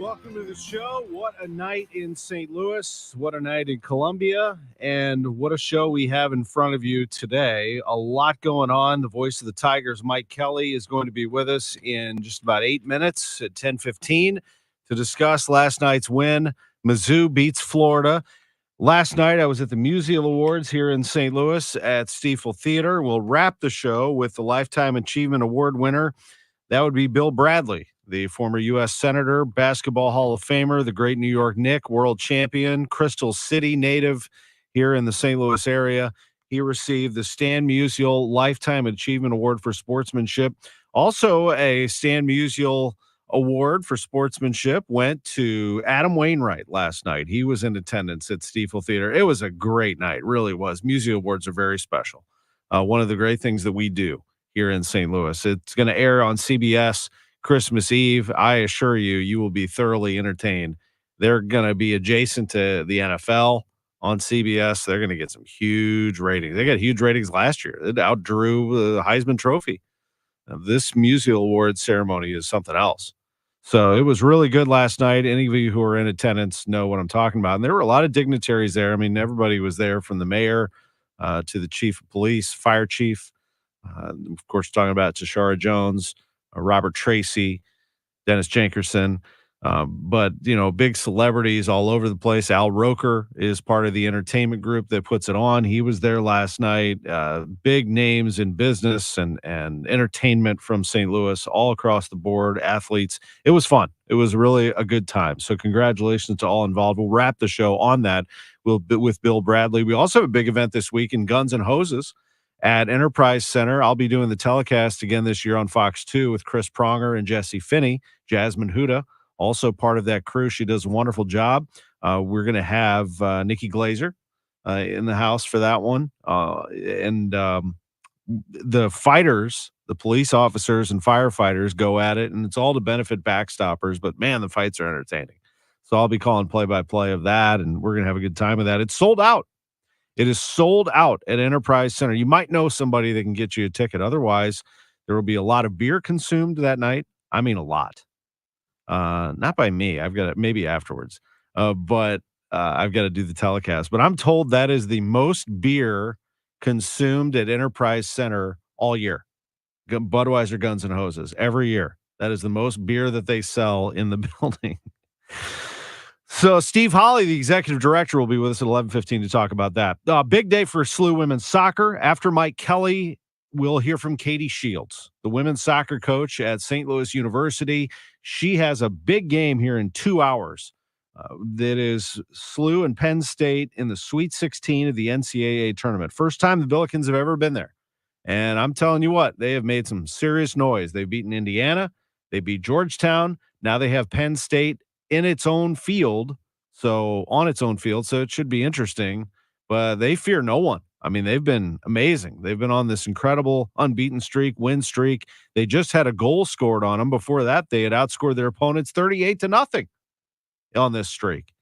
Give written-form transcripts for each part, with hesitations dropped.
Welcome to the show. What a night in St. Louis. What a night in Columbia. And what a show we have in front of you today. A lot going on. The voice of the Tigers, Mike Kelly, is going to be with us in just about 8 minutes at 10:15 to discuss last night's win. Mizzou beats Florida. Last night, I was at the Musial Awards here in St. Louis at Stiefel Theater. We'll wrap the show with the Lifetime Achievement Award winner. That would be Bill Bradley, the former U.S. Senator, Basketball Hall of Famer, the great New York Knick, world champion, Crystal City native here in the St. Louis area. He received the Stan Musial Lifetime Achievement Award for Sportsmanship. Also, a Stan Musial Award for Sportsmanship went to Adam Wainwright last night. He was in attendance at Stiefel Theater. It was a great night, really was. Musial Awards are very special. One of the great things that we do here in St. Louis. It's going to air on CBS Christmas Eve. I assure you, you will be thoroughly entertained. They're going to be adjacent to the NFL on CBS. They're going to get some huge ratings. They got huge ratings last year. It outdrew the Heisman Trophy. Now, this Musial Awards ceremony is something else. So it was really good last night. Any of you who are in attendance know what I'm talking about. And there were a lot of dignitaries there. I mean, everybody was there, from the mayor to the chief of police, fire chief. Of course, talking about Tashara Jones, Robert Tracy, Dennis Jenkerson, but, you know, big celebrities all over the place. Al Roker is part of the entertainment group that puts it on. He was there last night. Big names in business and entertainment from St. Louis, all across the board, athletes. It was fun. It was really a good time. So congratulations to all involved. We'll wrap the show on that with Bill Bradley. We also have a big event this week in Guns and Hoses at Enterprise Center. I'll be doing the telecast again this year on Fox 2 with Chris Pronger and Jesse Finney. Jasmine Huda, also part of that crew. She does a wonderful job. We're going to have Nikki Glazer in the house for that one. The fighters, the police officers and firefighters go at it, and it's all to benefit Backstoppers. But, man, the fights are entertaining. So I'll be calling play-by-play of that, and we're going to have a good time with that. It's sold out. It is sold out at Enterprise Center. You might know somebody that can get you a ticket. Otherwise, there will be a lot of beer consumed that night. I mean, a lot. Not by me. I've got it maybe afterwards. But I've got to do the telecast. But I'm told that is the most beer consumed at Enterprise Center all year. Budweiser Guns and Hoses every year. That is the most beer that they sell in the building. So Steve Holly, the executive director, will be with us at 11:15 to talk about that. Big day for SLU women's soccer. After Mike Kelly, we'll hear from Katie Shields, the women's soccer coach at St. Louis University. She has a big game here in 2 hours. That is SLU and Penn State in the Sweet 16 of the NCAA tournament. First time the Billikens have ever been there. And I'm telling you what, they have made some serious noise. They've beaten Indiana. They beat Georgetown. Now they have Penn State in its own field, so on its own field, so it should be interesting, but they fear no one. I mean, they've been amazing. They've been on this incredible unbeaten streak, win streak. They just had a goal scored on them. Before that, they had outscored their opponents 38-0 on this streak.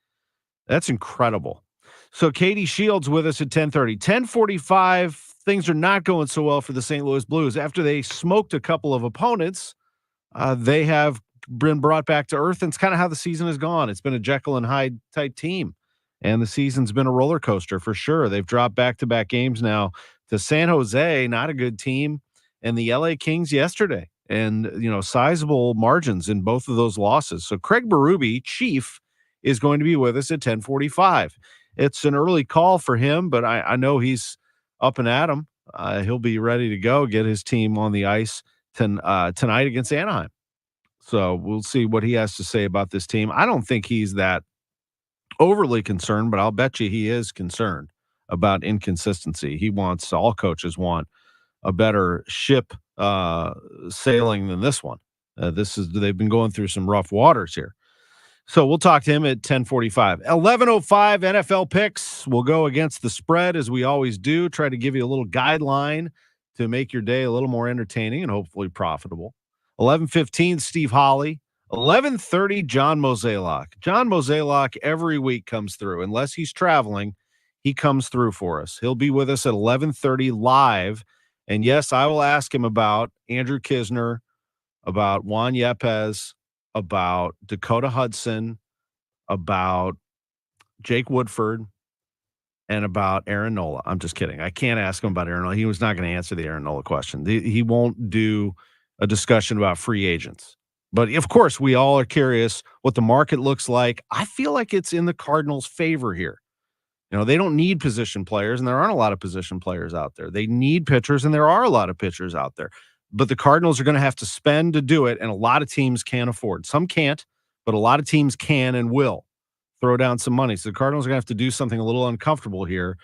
That's incredible. So Katie Shields with us at 10:30. 10:45, things are not going so well for the St. Louis Blues. After they smoked a couple of opponents, they have been brought back to earth, and it's kind of how the season has gone. It's been a Jekyll and Hyde type team, and the season's been a roller coaster for sure. They've dropped back-to-back games now to San Jose, not a good team, and the LA Kings yesterday, and, you know, sizable margins in both of those losses. So Craig Berube, chief, is going to be with us at 10:45. It's an early call for him, but I know he's up and at 'em. He'll be ready to go, get his team on the ice tonight against Anaheim. So we'll see what he has to say about this team. I don't think he's that overly concerned, but I'll bet you he is concerned about inconsistency. All coaches want a better ship sailing than this one. They've been going through some rough waters here. So we'll talk to him at 10:45. 11:05 NFL picks. We'll go against the spread as we always do. Try to give you a little guideline to make your day a little more entertaining and hopefully profitable. 11:15, Steve Holly. 11:30, John Mozeliak. John Mozeliak every week comes through. Unless he's traveling, he comes through for us. He'll be with us at 11:30 live. And yes, I will ask him about Andrew Kisner, about Juan Yepes, about Dakota Hudson, about Jake Woodford, and about Aaron Nola. I'm just kidding. I can't ask him about Aaron Nola. He was not going to answer the Aaron Nola question. He won't do a discussion about free agents. But, of course, we all are curious what the market looks like. I feel like it's in the Cardinals' favor here. They don't need position players, and there aren't a lot of position players out there. They need pitchers, and there are a lot of pitchers out there. But the Cardinals are going to have to spend to do it, and a lot of teams can't afford. Some can't, but a lot of teams can and will throw down some money. So the Cardinals are going to have to do something a little uncomfortable here,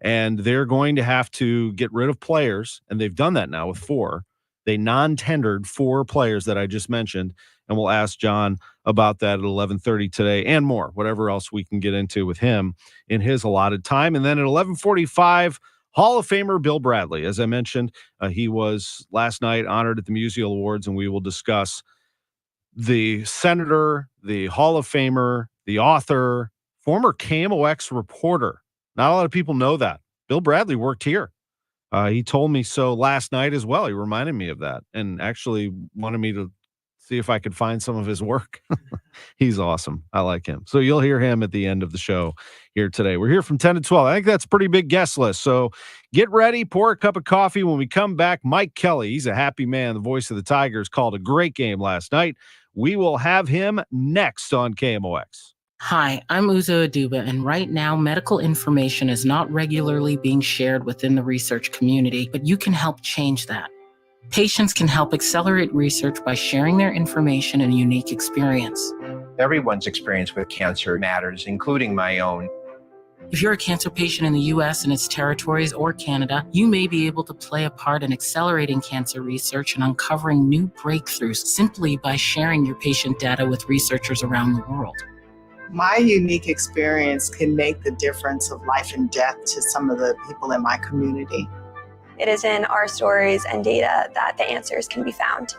and they're going to have to get rid of players, and they've done that now with 4. They non-tendered 4 players that I just mentioned, and we'll ask John about that at 11:30 today and more, whatever else we can get into with him in his allotted time. And then at 11:45, Hall of Famer Bill Bradley. As I mentioned, he was last night honored at the Musial Awards, and we will discuss the senator, the Hall of Famer, the author, former KMOX reporter. Not a lot of people know that. Bill Bradley worked here. He told me so last night as well. He reminded me of that and actually wanted me to see if I could find some of his work. He's awesome. I like him. So you'll hear him at the end of the show here today. We're here from 10 to 12. I think that's a pretty big guest list. So get ready, pour a cup of coffee. When we come back, Mike Kelly, he's a happy man. The voice of the Tigers called a great game last night. We will have him next on KMOX. Hi, I'm Uzo Aduba, and right now, medical information is not regularly being shared within the research community, but you can help change that. Patients can help accelerate research by sharing their information and unique experience. Everyone's experience with cancer matters, including my own. If you're a cancer patient in the U.S. and its territories or Canada, you may be able to play a part in accelerating cancer research and uncovering new breakthroughs simply by sharing your patient data with researchers around the world. My unique experience can make the difference of life and death to some of the people in my community. It is in our stories and data that the answers can be found.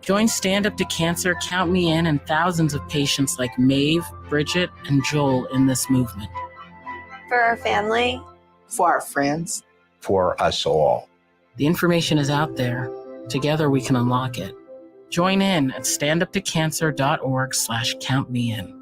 Join Stand Up to Cancer, Count Me In, and thousands of patients like Maeve, Bridget, and Joel in this movement. For our family. For our friends. For us all. The information is out there. Together we can unlock it. Join in at standuptocancer.org/countmein.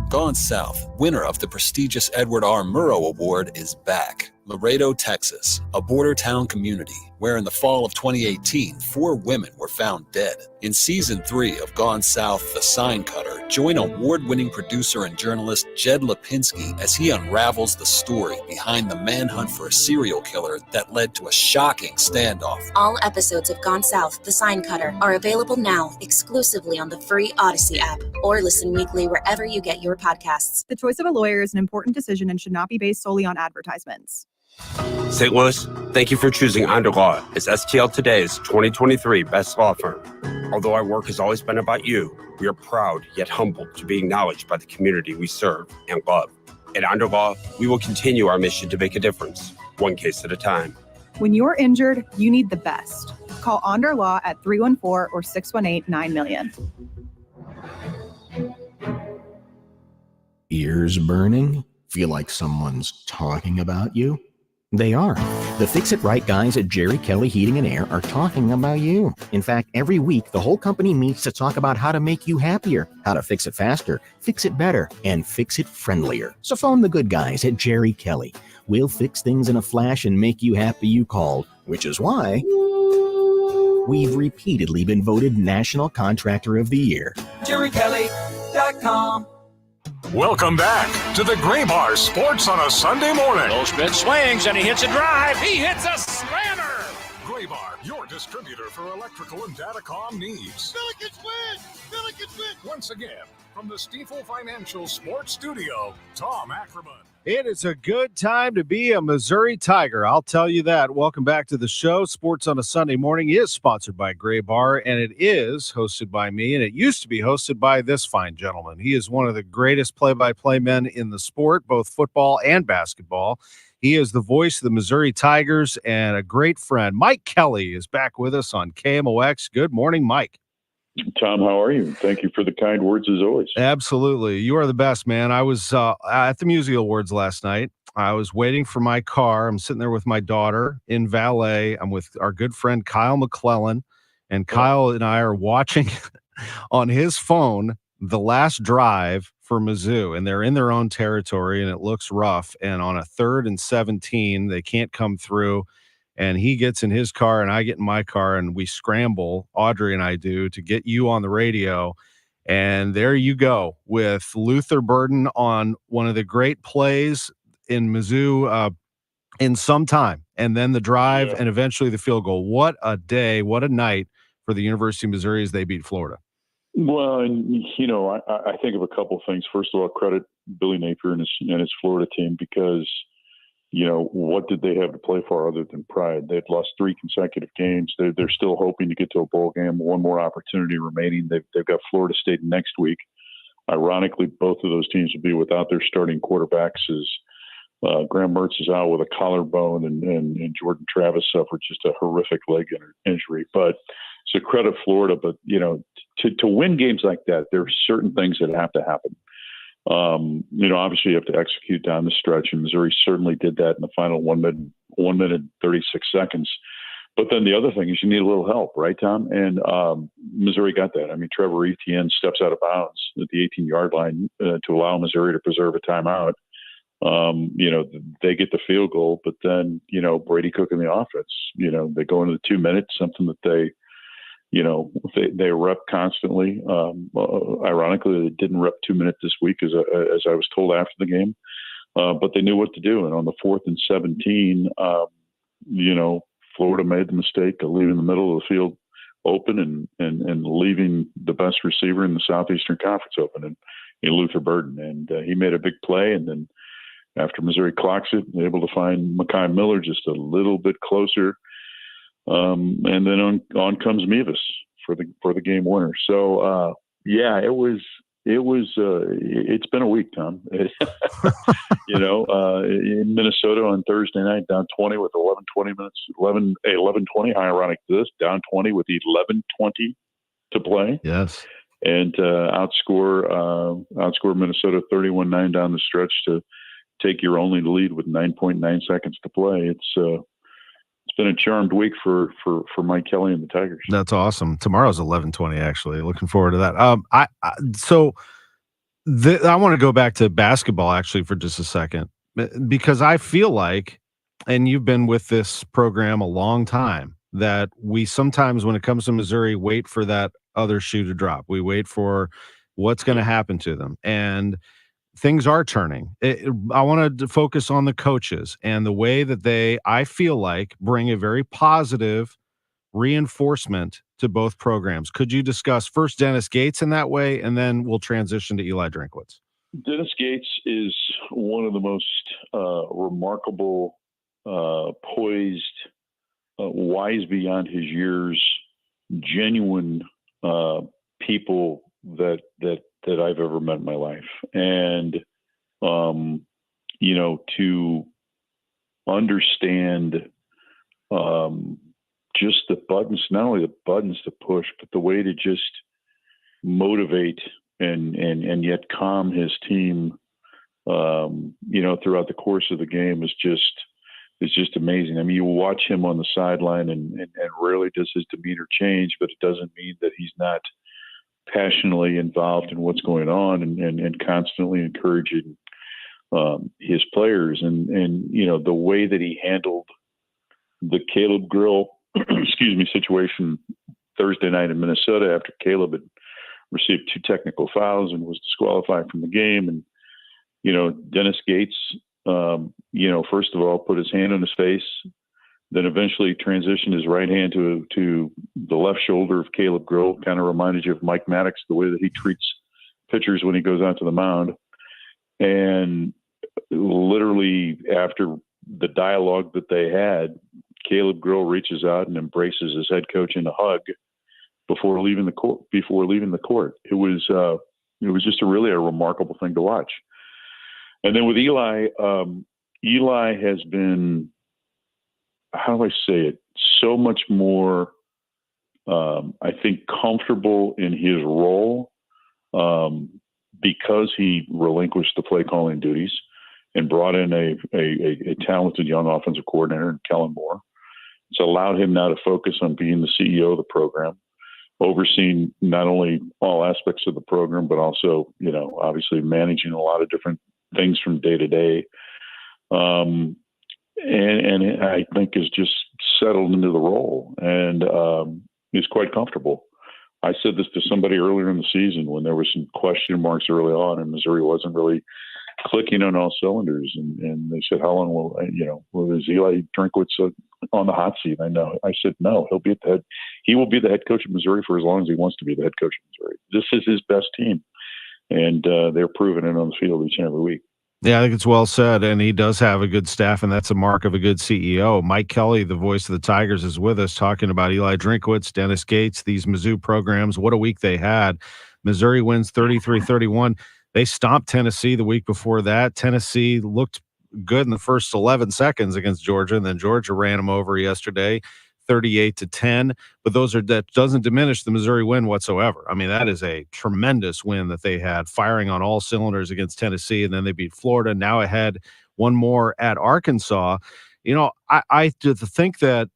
Gone South, winner of the prestigious Edward R. Murrow Award, is back. Laredo, Texas, a border town community where in the fall of 2018, 4 women were found dead. In Season 3 of Gone South, The Sign Cutter, join award-winning producer and journalist Jed Lipinski as he unravels the story behind the manhunt for a serial killer that led to a shocking standoff. All episodes of Gone South, The Sign Cutter are available now exclusively on the free Odyssey app or listen weekly wherever you get your podcasts. The choice of a lawyer is an important decision and should not be based solely on advertisements. St. Louis, thank you for choosing Underlaw as STL Today's 2023 best law firm. Although our work has always been about you, we are proud yet humbled to be acknowledged by the community we serve and love. At Underlaw, we will continue our mission to make a difference, one case at a time. When you're injured, you need the best. Call Underlaw at 314 or 618-9000000. Ears burning? Feel like someone's talking about you? They are. The Fix It Right guys at Jerry Kelly Heating and Air are talking about you. In fact, every week, the whole company meets to talk about how to make you happier, how to fix it faster, fix it better, and fix it friendlier. So phone the good guys at Jerry Kelly. We'll fix things in a flash and make you happy you called, which is why we've repeatedly been voted National Contractor of the Year. JerryKelly.com. Welcome back to the Gray Bar Sports on a Sunday morning. Goldschmidt swings and he hits a drive. He hits a slammer. Gray Bar, your distributor for electrical and datacom needs. Billikens win! Billikens win! Once again, from the Stifel Financial Sports Studio, Tom Ackerman. It is a good time to be a Missouri Tiger. I'll tell you that. Welcome back to the show. Sports on a Sunday Morning is sponsored by Gray Bar, and it is hosted by me, and it used to be hosted by this fine gentleman. He is one of the greatest play-by-play men in the sport, both football and basketball. He is the voice of the Missouri Tigers and a great friend. Mike Kelly is back with us on KMOX. Good morning, Mike. Tom, how are you? Thank you for the kind words as always. Absolutely. You are the best, man. I was at the Musial Awards last night. I was waiting for my car. I'm sitting there with my daughter in valet. I'm with our good friend Kyle McClellan, and Kyle and I are watching on his phone the last drive for Mizzou, and they're in their own territory, and it looks rough. And on a 3rd and 17, they can't come through. And he gets in his car, and I get in my car, and we scramble, Audrey and I do, to get you on the radio. And there you go with Luther Burden on one of the great plays in Mizzou in some time, and then the drive and eventually the field goal. What a day, what a night for the University of Missouri as they beat Florida. Well, and I think of a couple of things. First of all, credit Billy Napier and his Florida team, because what did they have to play for other than pride? They'd lost 3 consecutive games. They're still hoping to get to a bowl game. One more opportunity remaining. They've got Florida State next week. Ironically, both of those teams will be without their starting quarterbacks, as Graham Mertz is out with a collarbone, and Jordan Travis suffered just a horrific leg injury. But so credit Florida. But to win games like that, there are certain things that have to happen. Obviously you have to execute down the stretch, and Missouri certainly did that in the final 1 minute and 36 seconds. But then the other thing is you need a little help, right, Tom? And Missouri got that. I mean, Trevor Etienne steps out of bounds at the 18-yard line to allow Missouri to preserve a timeout. They get the field goal, but then, Brady Cook in the offense, they go into the 2 minutes, something that they rep constantly. Ironically, they didn't rep 2 minutes this week, as I was told after the game, but they knew what to do. And on the 4th and 17, Florida made the mistake of leaving the middle of the field open and leaving the best receiver in the Southeastern Conference open, and Luther Burden. And he made a big play. And then after Missouri clocks it, they're able to find Mekhi Miller just a little bit closer. And then on comes Mevis for the game winner. So it's been a week, Tom. In Minnesota on Thursday night, down 20 with 11:20 minutes, 11:20. Ironic this, down 20 with 11:20 to play. Yes, and outscore Minnesota 31-9 down the stretch to take your only lead with 9.9 seconds to play. It's been a charmed week for Mike Kelly and the Tigers. That's awesome. Tomorrow's 11:20. Actually, looking forward to that. I want to go back to basketball actually for just a second, because I feel like, and you've been with this program a long time, that we sometimes, when it comes to Missouri, wait for that other shoe to drop. We wait for what's going to happen to them, and things are turning. I want to focus on the coaches and the way that they, I feel like, bring a very positive reinforcement to both programs. Could you discuss first Dennis Gates in that way, and then we'll transition to Eli Drinkwitz? Dennis Gates is one of the most remarkable, poised, wise beyond his years, genuine people that I've ever met in my life. And, to understand just the buttons, not only the buttons to push, but the way to just motivate and yet calm his team, throughout the course of the game is just amazing. I mean, you watch him on the sideline and rarely does his demeanor change, but it doesn't mean that he's not passionately involved in what's going on and constantly encouraging his players. And the way that he handled the Caleb Grill situation Thursday night in Minnesota after Caleb had received 2 technical fouls and was disqualified from the game. And, Dennis Gates, first of all, put his hand on his face, then eventually transitioned his right hand to the left shoulder of Caleb Grill. Kind of reminded you of Mike Maddox, the way that he treats pitchers when he goes out to the mound. And literally after the dialogue that they had, Caleb Grill reaches out and embraces his head coach in a hug before leaving the court. It was just a remarkable thing to watch. And then with Eli, Eli has been, how do I say it, so much more, I think, comfortable in his role because he relinquished the play calling duties and brought in a talented young offensive coordinator, Kellen Moore. It's allowed him now to focus on being the CEO of the program. overseeing not only all aspects of the program, but also, obviously managing a lot of different things from day to day. And I think is just settled into the role and is quite comfortable. I said this to somebody earlier in the season when there were some question marks early on and Missouri wasn't really clicking on all cylinders. And they said, how long is Eli Drinkwitz on the hot seat? I said, no, he will be the head coach of Missouri for as long as he wants to be the head coach of Missouri. This is his best team. And they're proving it on the field each and every week. Yeah, I think it's well said, and he does have a good staff, and that's a mark of a good CEO. Mike Kelly, the voice of the Tigers, is with us talking about Eli Drinkwitz, Dennis Gates, these Mizzou programs. What a week they had. Missouri wins 33-31. They stomped Tennessee the week before that. Tennessee looked good in the first 11 seconds against Georgia, and then Georgia ran them over yesterday, 38-10. But that doesn't diminish the Missouri win whatsoever. I mean, that is a tremendous win that they had, firing on all cylinders against Tennessee, and then they beat Florida. Now ahead one more at Arkansas. I think that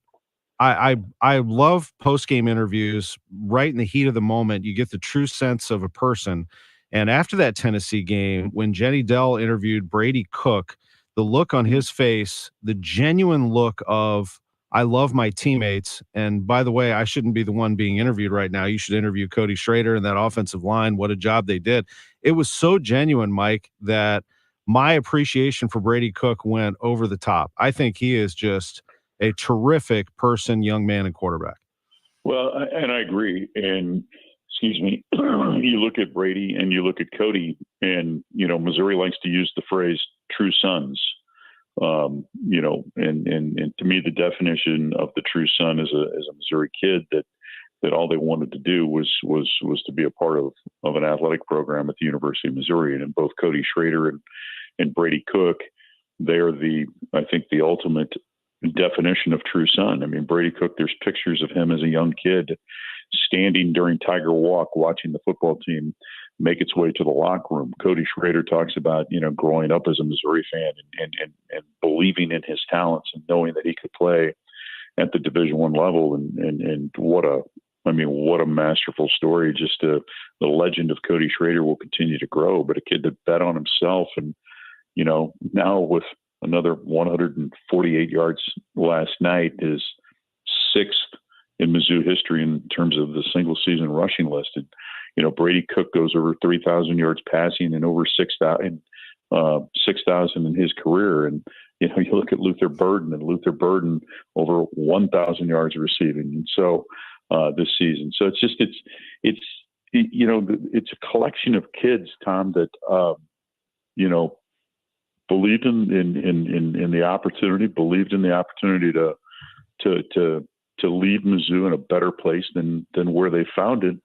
I love post-game interviews right in the heat of the moment. You get the true sense of a person. And after that Tennessee game, when Jenny Dell interviewed Brady Cook, the look on his face, the genuine look of, I love my teammates. And by the way, I shouldn't be the one being interviewed right now. You should interview Cody Schrader and that offensive line. What a job they did. It was so genuine, Mike, that my appreciation for Brady Cook went over the top. I think he is just a terrific person, young man, and quarterback. Well, and I agree. And excuse me, you look at Brady and you look at Cody, and Missouri likes to use the phrase "true sons." And to me, the definition of the true son is a Missouri kid that all they wanted to do was to be a part of an athletic program at the University of Missouri. And in both Cody Schrader and Brady Cook, they're I think the ultimate definition of true son. I mean, Brady Cook, there's pictures of him as a young kid standing during Tiger Walk, watching the football team make its way to the locker room. Cody Schrader talks about, growing up as a Missouri fan and believing in his talents and knowing that he could play at the Division I level. And what a masterful story. Just the legend of Cody Schrader will continue to grow, but a kid that bet on himself and, now with another 148 yards last night is sixth in Mizzou history in terms of the single season rushing list. And, Brady Cook goes over 3,000 yards passing and over 6,000 in his career. And, you look at Luther Burden over 1,000 yards receiving. And so this season, so it's a collection of kids, Tom, that, believed in the opportunity, to leave Mizzou in a better place than where they found it.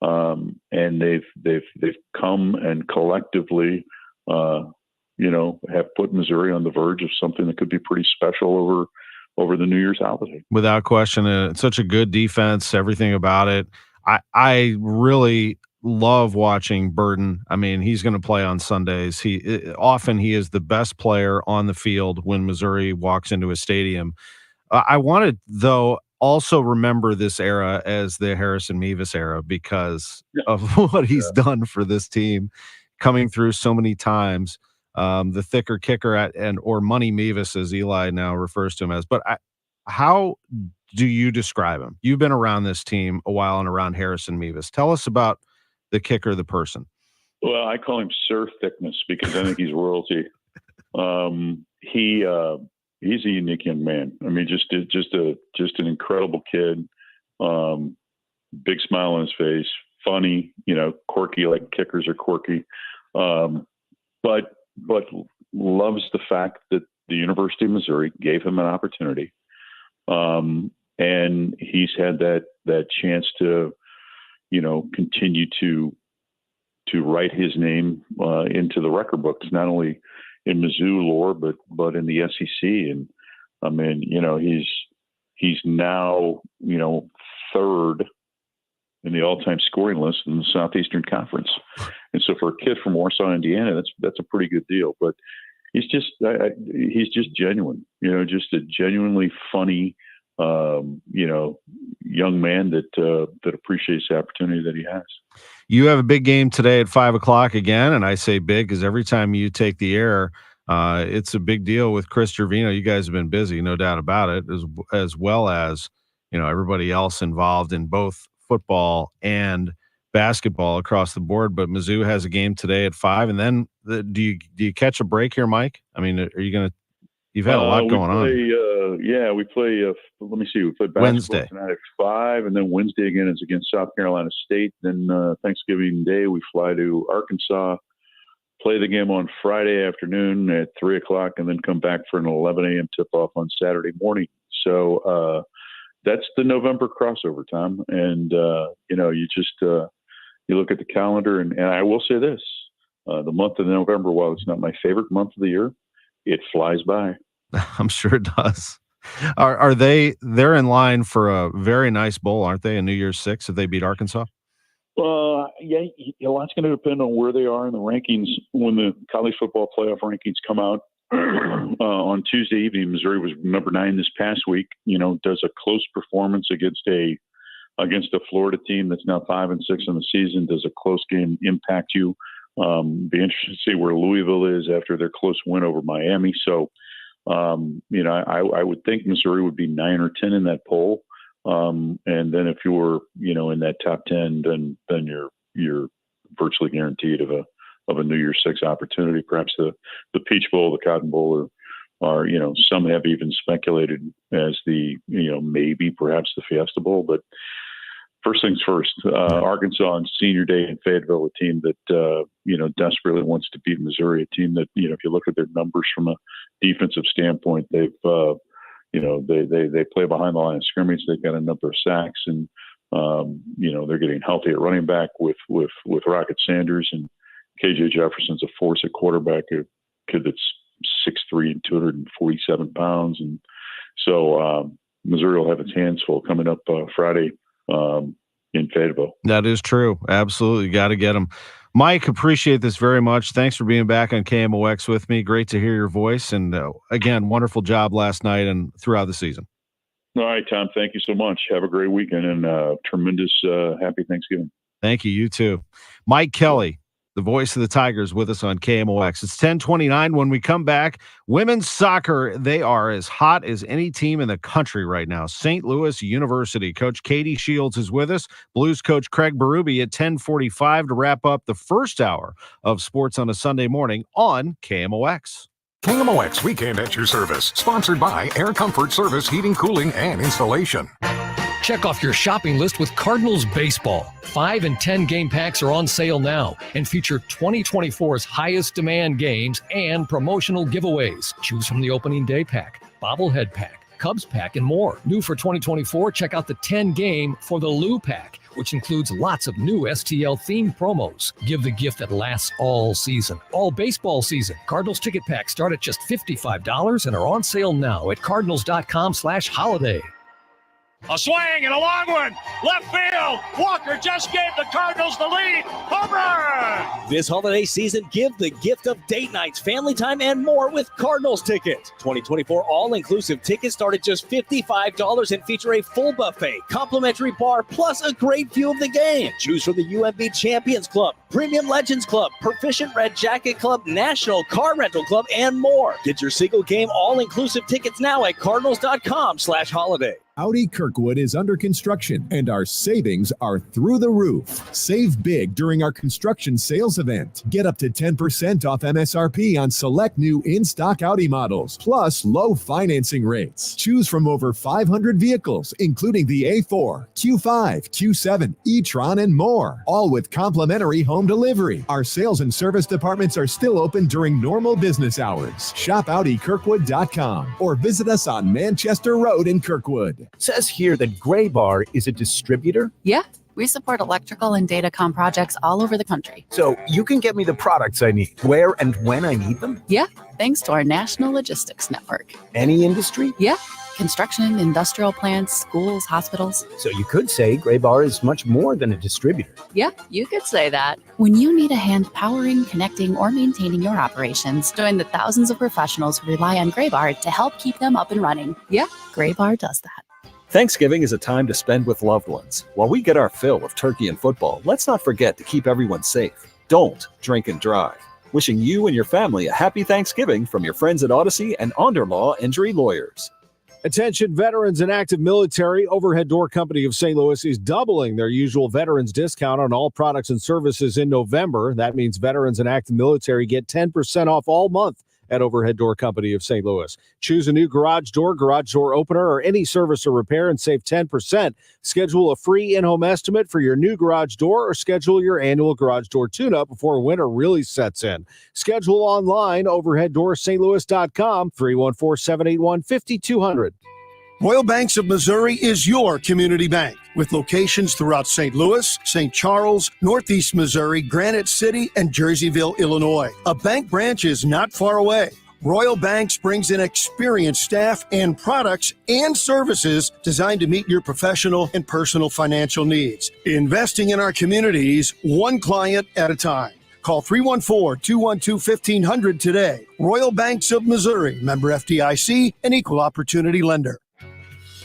And they've come and collectively, have put Missouri on the verge of something that could be pretty special over the New Year's holiday. Without question, it's such a good defense, everything about it. I really love watching Burden. I mean, he's going to play on Sundays. He is the best player on the field when Missouri walks into a stadium. I want to, though, also remember this era as the Harrison Mevis era because of what he's done for this team, coming through so many times. The thicker kicker or Money Mevis, as Eli now refers to him as. But how do you describe him? You've been around this team a while and around Harrison Mevis. Tell us about the kicker, the person. Well, I call him Sir Thickness because I think he's royalty. He's a unique young man. I mean, just an incredible kid. Big smile on his face, funny, quirky, like kickers are quirky. But loves the fact that the University of Missouri gave him an opportunity. And he's had that chance to, continue to write his name into the record books, not only in Mizzou lore, but in the SEC. And I mean, he's now, third in the all-time scoring list in the Southeastern Conference. And so for a kid from Warsaw, Indiana, that's a pretty good deal. But he's just genuine, just a genuinely funny, young man that appreciates the opportunity that he has. You have a big game today at 5:00 again, and I say big because every time you take the air, it's a big deal with Chris Gervino. You guys have been busy, no doubt about it, as well as everybody else involved in both football and basketball across the board. But Mizzou has a game today at 5, and then do you catch a break here, Mike? I mean, are you gonna? You've had a lot going on. We play. Let me see. We play basketball Wednesday tonight at 5, and then Wednesday again is against South Carolina State. Then Thanksgiving Day we fly to Arkansas, play the game on Friday afternoon at 3:00, and then come back for an 11 a.m. tip-off on Saturday morning. So that's the November crossover time, and you just you look at the calendar, and I will say this: the month of November, while it's not my favorite month of the year, it flies by. I'm sure it does. Are they're in line for a very nice bowl, aren't they? A New Year's 6 if they beat Arkansas? Yeah, a lot's going to depend on where they are in the rankings when the college football playoff rankings come out on Tuesday evening. Missouri was number 9 this past week. Does a close performance against a Florida team that's now 5-6 in the season. Does a close game impact you? Be interested to see where Louisville is after their close win over Miami. So, I would think Missouri would be 9 or 10 in that poll. And then if you were, in that top 10, then you're virtually guaranteed of a New Year's 6 opportunity. Perhaps the Peach Bowl, the Cotton Bowl, or some have even speculated as the, maybe perhaps the Fiesta Bowl. But first things first, Arkansas on Senior Day in Fayetteville, a team that, desperately wants to beat Missouri, a team that, if you look at their numbers from a defensive standpoint, they've, they play behind the line of scrimmage. They've got a number of sacks, and, they're getting healthy at running back with Rocket Sanders, and KJ Jefferson's a force at quarterback, a kid that's 6'3" and 247 pounds. And so Missouri will have its hands full coming up Friday in Fayetteville. That is true. Absolutely. Got to get them. Mike, appreciate this very much. Thanks for being back on KMOX with me. Great to hear your voice. And again, wonderful job last night and throughout the season. All right, Tom. Thank you so much. Have a great weekend and tremendous happy Thanksgiving. Thank you. You too. Mike Kelly, the voice of the Tigers, with us on KMOX. It's 10:29. When we come back, women's soccer, they are as hot as any team in the country right now. St. Louis University. Coach Katie Shields is with us. Blues coach Craig Berube at 10:45 to wrap up the first hour of sports on a Sunday morning on KMOX. KMOX Weekend at your service. Sponsored by Air Comfort Service Heating, Cooling, and Installation. Check off your shopping list with Cardinals Baseball. 5 and 10 game packs are on sale now and feature 2024's highest demand games and promotional giveaways. Choose from the opening day pack, bobblehead pack, Cubs pack, and more. New for 2024, check out the 10 game for the Lou pack, which includes lots of new STL themed promos. Give the gift that lasts all season, all baseball season. Cardinals ticket packs start at just $55 and are on sale now at cardinals.com/holiday. A swing and a long one. Left field. Walker just gave the Cardinals the lead. Home run! This holiday season, give the gift of date nights, family time, and more with Cardinals tickets. 2024 all-inclusive tickets start at just $55 and feature a full buffet, complimentary bar, plus a great view of the game. Choose from the UMB Champions Club, Premium Legends Club, Proficient Red Jacket Club, National Car Rental Club, and more. Get your single game all-inclusive tickets now at cardinals.com/holiday. Audi Kirkwood is under construction, and our savings are through the roof. Save big during our construction sales event. Get up to 10% off MSRP on select new in-stock Audi models, plus low financing rates. Choose from over 500 vehicles, including the A4, Q5, Q7, e-tron, and more, all with complimentary home delivery. Our sales and service departments are still open during normal business hours. Shop AudiKirkwood.com or visit us on Manchester Road in Kirkwood. Says here that Gray Bar is a distributor? Yeah, we support electrical and datacom projects all over the country. So you can get me the products I need, where and when I need them? Yeah, thanks to our national logistics network. Any industry? Yeah, construction, industrial plants, schools, hospitals. So you could say Gray Bar is much more than a distributor. Yeah, you could say that. When you need a hand powering, connecting, or maintaining your operations, join the thousands of professionals who rely on Gray Bar to help keep them up and running. Yeah, Gray Bar does that. Thanksgiving is a time to spend with loved ones. While we get our fill of turkey and football, let's not forget to keep everyone safe. Don't drink and drive. Wishing you and your family a happy Thanksgiving from your friends at Odyssey and Onderlaw Injury Lawyers. Attention veterans and active military. Overhead Door Company of St. Louis is doubling their usual veterans discount on all products and services in November. That means veterans and active military get 10% off all month at Overhead Door Company of St. Louis. Choose a new garage door opener, or any service or repair and save 10%. Schedule a free in-home estimate for your new garage door, or schedule your annual garage door tune-up before winter really sets in. Schedule online, overheaddoorsstlouis.com, 314-781-5200. Royal Banks of Missouri is your community bank with locations throughout St. Louis, St. Charles, Northeast Missouri, Granite City, and Jerseyville, Illinois. A bank branch is not far away. Royal Banks brings in experienced staff and products and services designed to meet your professional and personal financial needs. Investing in our communities, one client at a time. Call 314-212-1500 today. Royal Banks of Missouri, member FDIC, and equal opportunity lender.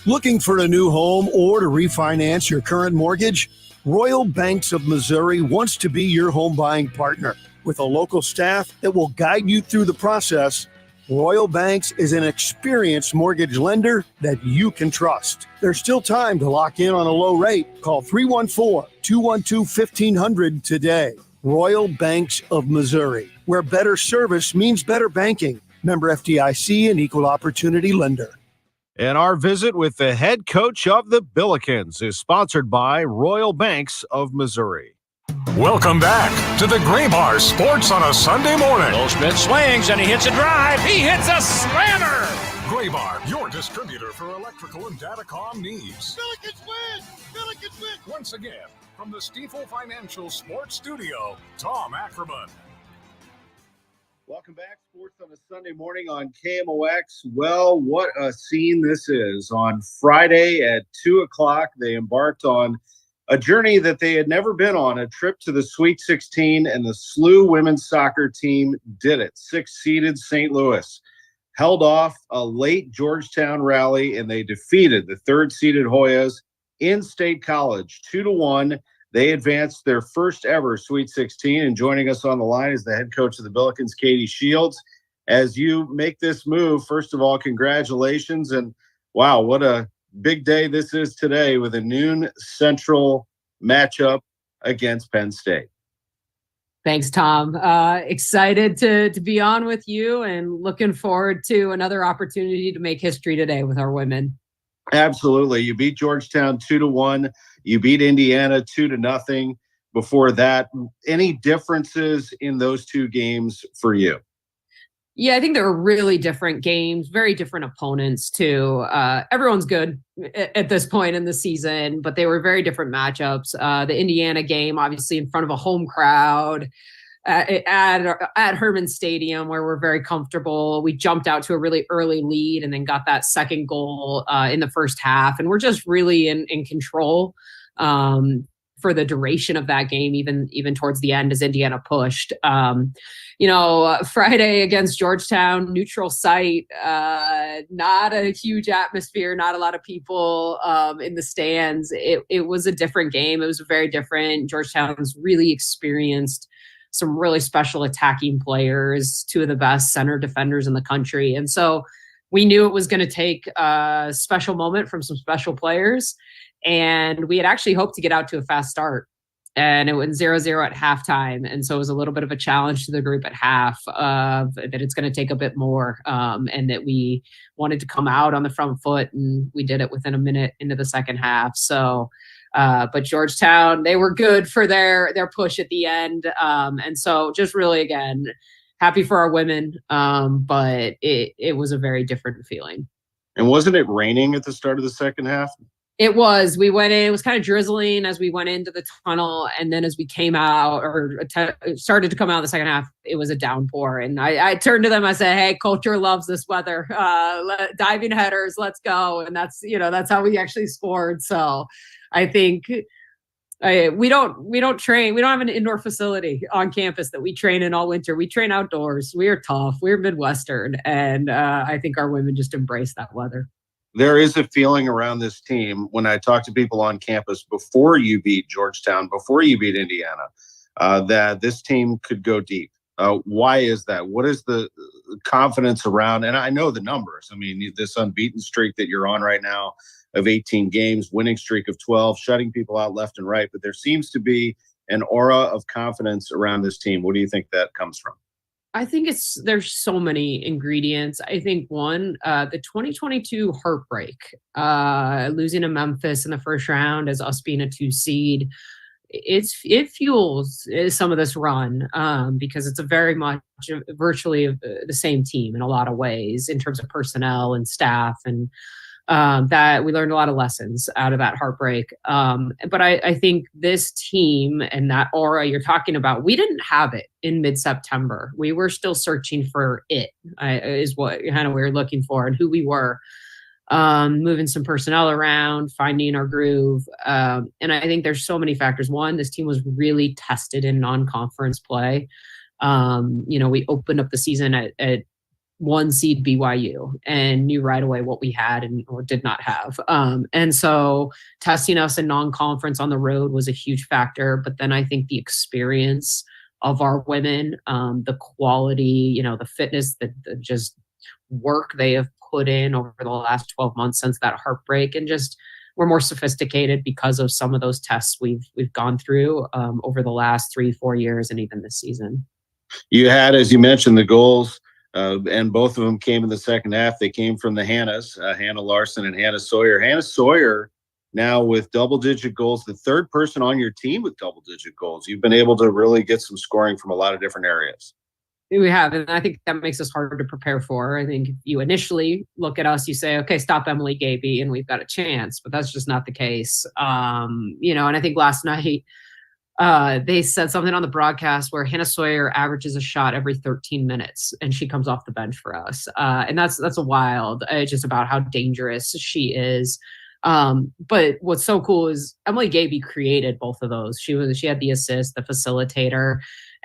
Looking for a new home or to refinance your current mortgage? Royal Banks of Missouri wants to be your home buying partner. With a local staff that will guide you through the process, Royal Banks is an experienced mortgage lender that you can trust. There's still time to lock in on a low rate. Call 314-212-1500 today. Royal Banks of Missouri, where better service means better banking. Member FDIC and equal opportunity lender. And our visit with the head coach of the Billikens is sponsored by Royal Banks of Missouri. Welcome back to the Gray Bar Sports on a Sunday morning. Goldschmidt swings and he hits a drive. He hits a slammer. Gray Bar, your distributor for electrical and datacom needs. Billikens win! Billikens win! Once again, from the Stifel Financial Sports Studio, Tom Ackerman. Welcome back, Sports on a Sunday morning on KMOX. Well, what a scene this is. On Friday at 2 o'clock, they embarked on a journey that they had never been on, a trip to the Sweet 16, and the SLU women's soccer team did it. 6-seeded St. Louis held off a late Georgetown rally, and they defeated the 3rd-seeded Hoyas in State College 2-1. They advanced their first ever Sweet 16, and joining us on the line is the head coach of the Billikens, Katie Shields. As you make this move, first of all, congratulations, and wow, what a big day this is today with a noon Central matchup against Penn State. Thanks, Tom. Excited to be on with you and looking forward to another opportunity to make history today with our women. Absolutely. You beat Georgetown 2-1. You beat Indiana 2-0. Before that, any differences in those two games for you? Yeah, I think they were really different games, very different opponents too. Everyone's good at this point in the season, but they were very different matchups. The Indiana game, obviously in front of a home crowd at Herman Stadium, where we're very comfortable. We jumped out to a really early lead and then got that second goal in the first half. And we're just really in control for the duration of that game, even towards the end as Indiana pushed. Friday against Georgetown, neutral site, not a huge atmosphere, not a lot of people in the stands. It was a different game. It was very different. Georgetown's really experienced, some really special attacking players, two of the best center defenders in the country. And so we knew it was going to take a special moment from some special players. And we had actually hoped to get out to a fast start. And it went 0-0 at halftime. And so it was a little bit of a challenge to the group at half that it's going to take a bit more and that we wanted to come out on the front foot. And we did it within a minute into the second half. So, but Georgetown, they were good for their push at the end. And so just really, again, happy for our women. But it was a very different feeling. And wasn't it raining at the start of the second half? It was. We went in, it was kind of drizzling as we went into the tunnel. And then as we came out started to come out of the second half, it was a downpour. And I turned to them, I said, hey, culture loves this weather. Diving headers, let's go. And that's how we actually scored. So I think we don't train. We don't have an indoor facility on campus that we train in all winter. We train outdoors. We are tough. We're Midwestern. And I think our women just embrace that weather. there is a feeling around this team when I talk to people on campus before you beat Georgetown, before you beat Indiana, that this team could go deep. Why is that? What is the confidence around? And I know the numbers. I mean, this unbeaten streak that you're on right now of 18 games, winning streak of 12, shutting people out left and right. But there seems to be an aura of confidence around this team. What do you think that comes from? I think there's so many ingredients. I think one, the 2022 heartbreak, losing to Memphis in the first round as us being a 2 seed, it fuels some of this run because it's a very much virtually the same team in a lot of ways in terms of personnel and staff, and that we learned a lot of lessons out of that heartbreak. But I think this team and that aura you're talking about, we didn't have it in mid-September. We were still searching for it, is what kind of we were looking for and who we were. Moving some personnel around, finding our groove. And I think there's so many factors. One, this team was really tested in non-conference play. We opened up the season at 1 seed BYU and knew right away what we had or did not have. And so testing us in non-conference on the road was a huge factor. But then I think the experience of our women, the quality, the fitness, the just work they have put in over the last 12 months since that heartbreak, and just we're more sophisticated because of some of those tests we've gone through over the last 3-4 years and even this season. You had, as you mentioned, the goals, and both of them came in the second half. They came from the Hannahs, Hannah Larson and Hannah Sawyer. Hannah Sawyer now with double-digit goals, the third person on your team with double-digit goals. You've been able to really get some scoring from a lot of different areas. We have, and I think that makes us harder to prepare for. I think if you initially look at us, you say, okay, stop Emily Gaby and we've got a chance, but that's just not the case. And I think last night they said something on the broadcast where Hannah Sawyer averages a shot every 13 minutes and she comes off the bench for us. And that's a wild, just about how dangerous she is. But what's so cool is Emily Gaby created both of those. She had the assist, the facilitator,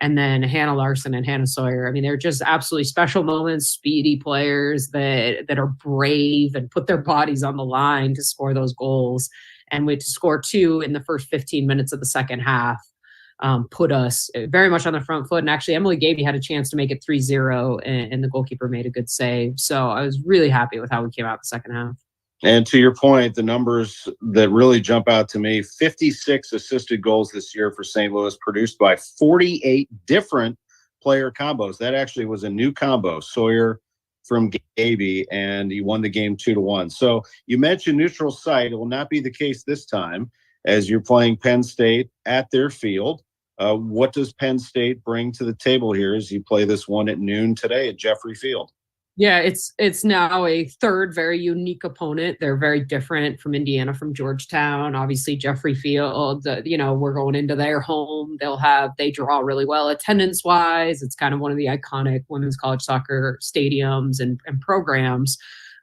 and then Hannah Larson and Hannah Sawyer. I mean, they're just absolutely special moments, speedy players that are brave and put their bodies on the line to score those goals. And to score 2 in the first 15 minutes of the second half put us very much on the front foot. And actually, Emily Gaby had a chance to make it 3-0, and the goalkeeper made a good save. So I was really happy with how we came out the second half. And to your point, the numbers that really jump out to me, 56 assisted goals this year for St. Louis, produced by 48 different player combos. That actually was a new combo, Sawyer from Gaby, and he won the game 2-1. So you mentioned neutral site. It will not be the case this time as you're playing Penn State at their field. What does Penn State bring to the table here as you play this one at noon today at Jeffrey Field? Yeah, it's now a third very unique opponent. They're very different from Indiana, from Georgetown. Obviously, Jeffrey Field, we're going into their home. They draw really well attendance-wise. It's kind of one of the iconic women's college soccer stadiums and programs.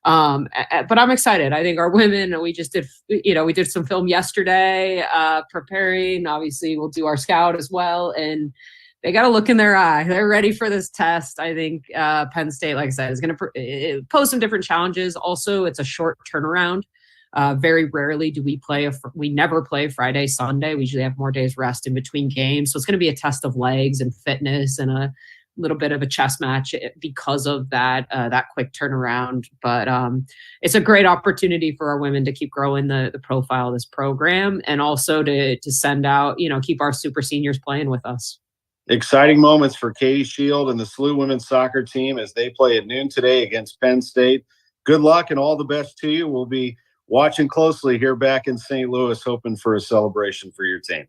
But I'm excited. I think our women, we did some film yesterday, preparing. Obviously, we'll do our scout as well. And they got a look in their eye. They're ready for this test. I think Penn State, like I said, is going to pose some different challenges. Also, it's a short turnaround. Very rarely do we never play Friday, Sunday. We usually have more days rest in between games. So it's going to be a test of legs and fitness and a little bit of a chess match because of that quick turnaround. But it's a great opportunity for our women to keep growing the profile of this program, and also to send out, keep our super seniors playing with us. Exciting moments for Katie Shield and the SLU women's soccer team as they play at noon today against Penn State. Good luck and all the best to you. We'll be watching closely here back in St. Louis, hoping for a celebration for your team.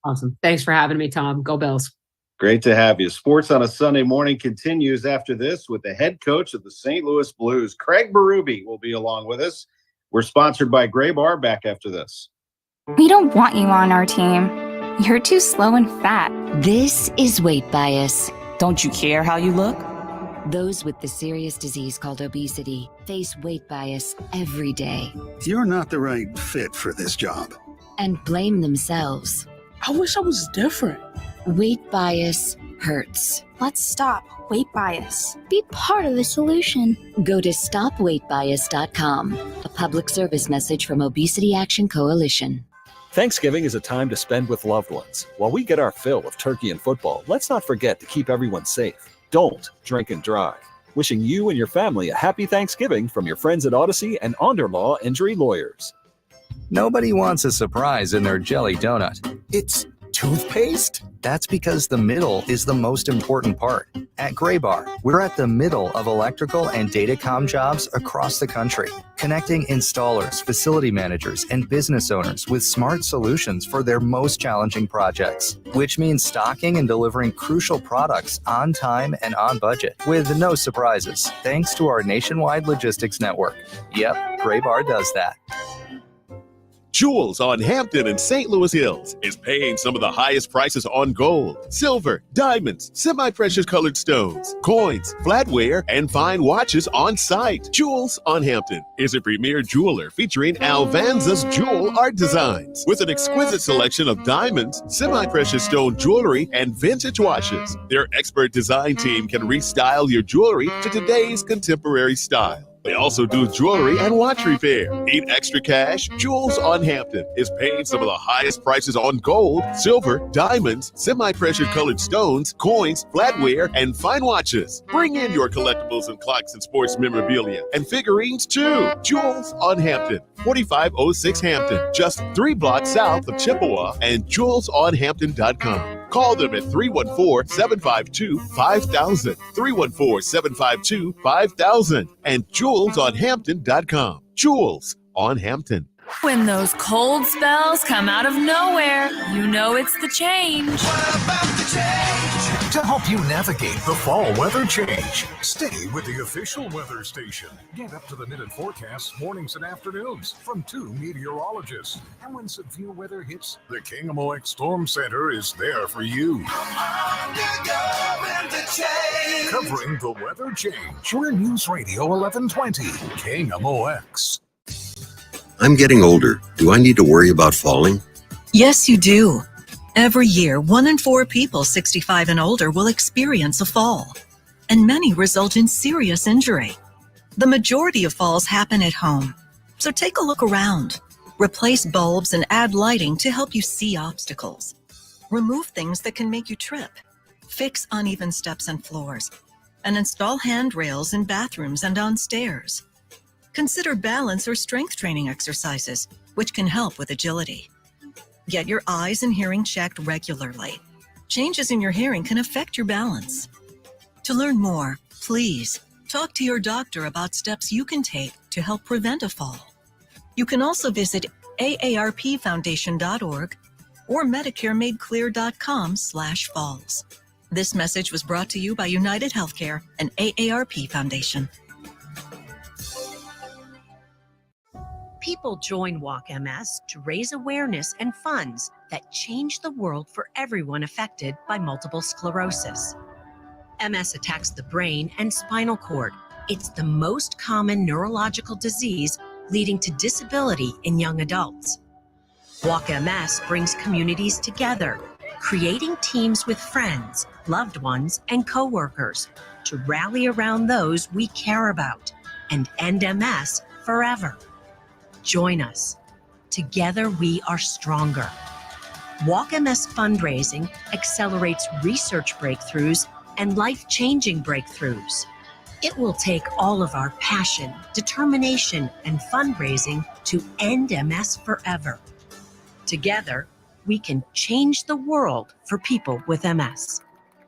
Awesome. Thanks for having me, Tom. Go Bills. Great to have you. Sports on a Sunday morning continues after this with the head coach of the St. Louis Blues, Craig Berube, will be along with us. We're sponsored by Gray Bar. Back after this. We don't want you on our team. You're too slow and fat. This is weight bias. Don't you care how you look? Those with the serious disease called obesity face weight bias every day. You're not the right fit for this job. And blame themselves. I wish I was different. Weight bias hurts. Let's stop weight bias. Be part of the solution. Go to stopweightbias.com. A public service message from Obesity Action Coalition. Thanksgiving is a time to spend with loved ones. While we get our fill of turkey and football, let's not forget to keep everyone safe. Don't drink and drive. Wishing you and your family a happy Thanksgiving from your friends at Odyssey and Onderlaw Injury Lawyers. Nobody wants a surprise in their jelly donut. It's toothpaste? That's because the middle is the most important part. At Graybar, we're at the middle of electrical and datacom jobs across the country, connecting installers, facility managers, and business owners with smart solutions for their most challenging projects, which means stocking and delivering crucial products on time and on budget with no surprises, thanks to our nationwide logistics network. Yep, Graybar does that. Jewels on Hampton and St. Louis Hills is paying some of the highest prices on gold, silver, diamonds, semi-precious colored stones, coins, flatware, and fine watches on site. Jewels on Hampton is a premier jeweler featuring Alvanza's jewel art designs with an exquisite selection of diamonds, semi-precious stone jewelry, and vintage watches. Their expert design team can restyle your jewelry to today's contemporary style. They also do jewelry and watch repair. Need extra cash? Jewels on Hampton is paying some of the highest prices on gold, silver, diamonds, semi-precious colored stones, coins, flatware, and fine watches. Bring in your collectibles and clocks and sports memorabilia and figurines too. Jewels on Hampton, 4506 Hampton, just 3 blocks south of Chippewa, and jewelsonhampton.com. Call them at 314-752-5000, 314-752-5000, and jewelsonhampton.com. Jewels on Hampton. When those cold spells come out of nowhere, you know it's the change. What about the change? To help you navigate the fall weather change, stay with the official weather station. Get up-to-the-minute forecasts mornings and afternoons from 2 meteorologists. And when severe weather hits, the KMOX Storm Center is there for you. Covering the weather change. We're News Radio 1120, KMOX. I'm getting older. Do I need to worry about falling? Yes, you do. Every year, 1 in 4 people 65 and older will experience a fall, and many result in serious injury. The majority of falls happen at home, so take a look around. Replace bulbs and add lighting to help you see obstacles. Remove things that can make you trip. Fix uneven steps and floors, and install handrails in bathrooms and on stairs. Consider balance or strength training exercises, which can help with agility. Get your eyes and hearing checked regularly. Changes in your hearing can affect your balance. To learn more, please talk to your doctor about steps you can take to help prevent a fall. You can also visit aarpfoundation.org or medicaremadeclear.com/falls. This message was brought to you by United Healthcare and AARP Foundation. People join Walk MS to raise awareness and funds that change the world for everyone affected by multiple sclerosis. MS attacks the brain and spinal cord. It's the most common neurological disease leading to disability in young adults. Walk MS brings communities together, creating teams with friends, loved ones, and coworkers to rally around those we care about and end MS forever. Join us. Together we are stronger. Walk MS fundraising accelerates research breakthroughs and life-changing breakthroughs. It will take all of our passion, determination, and fundraising to end MS forever. Together, we can change the world for people with MS.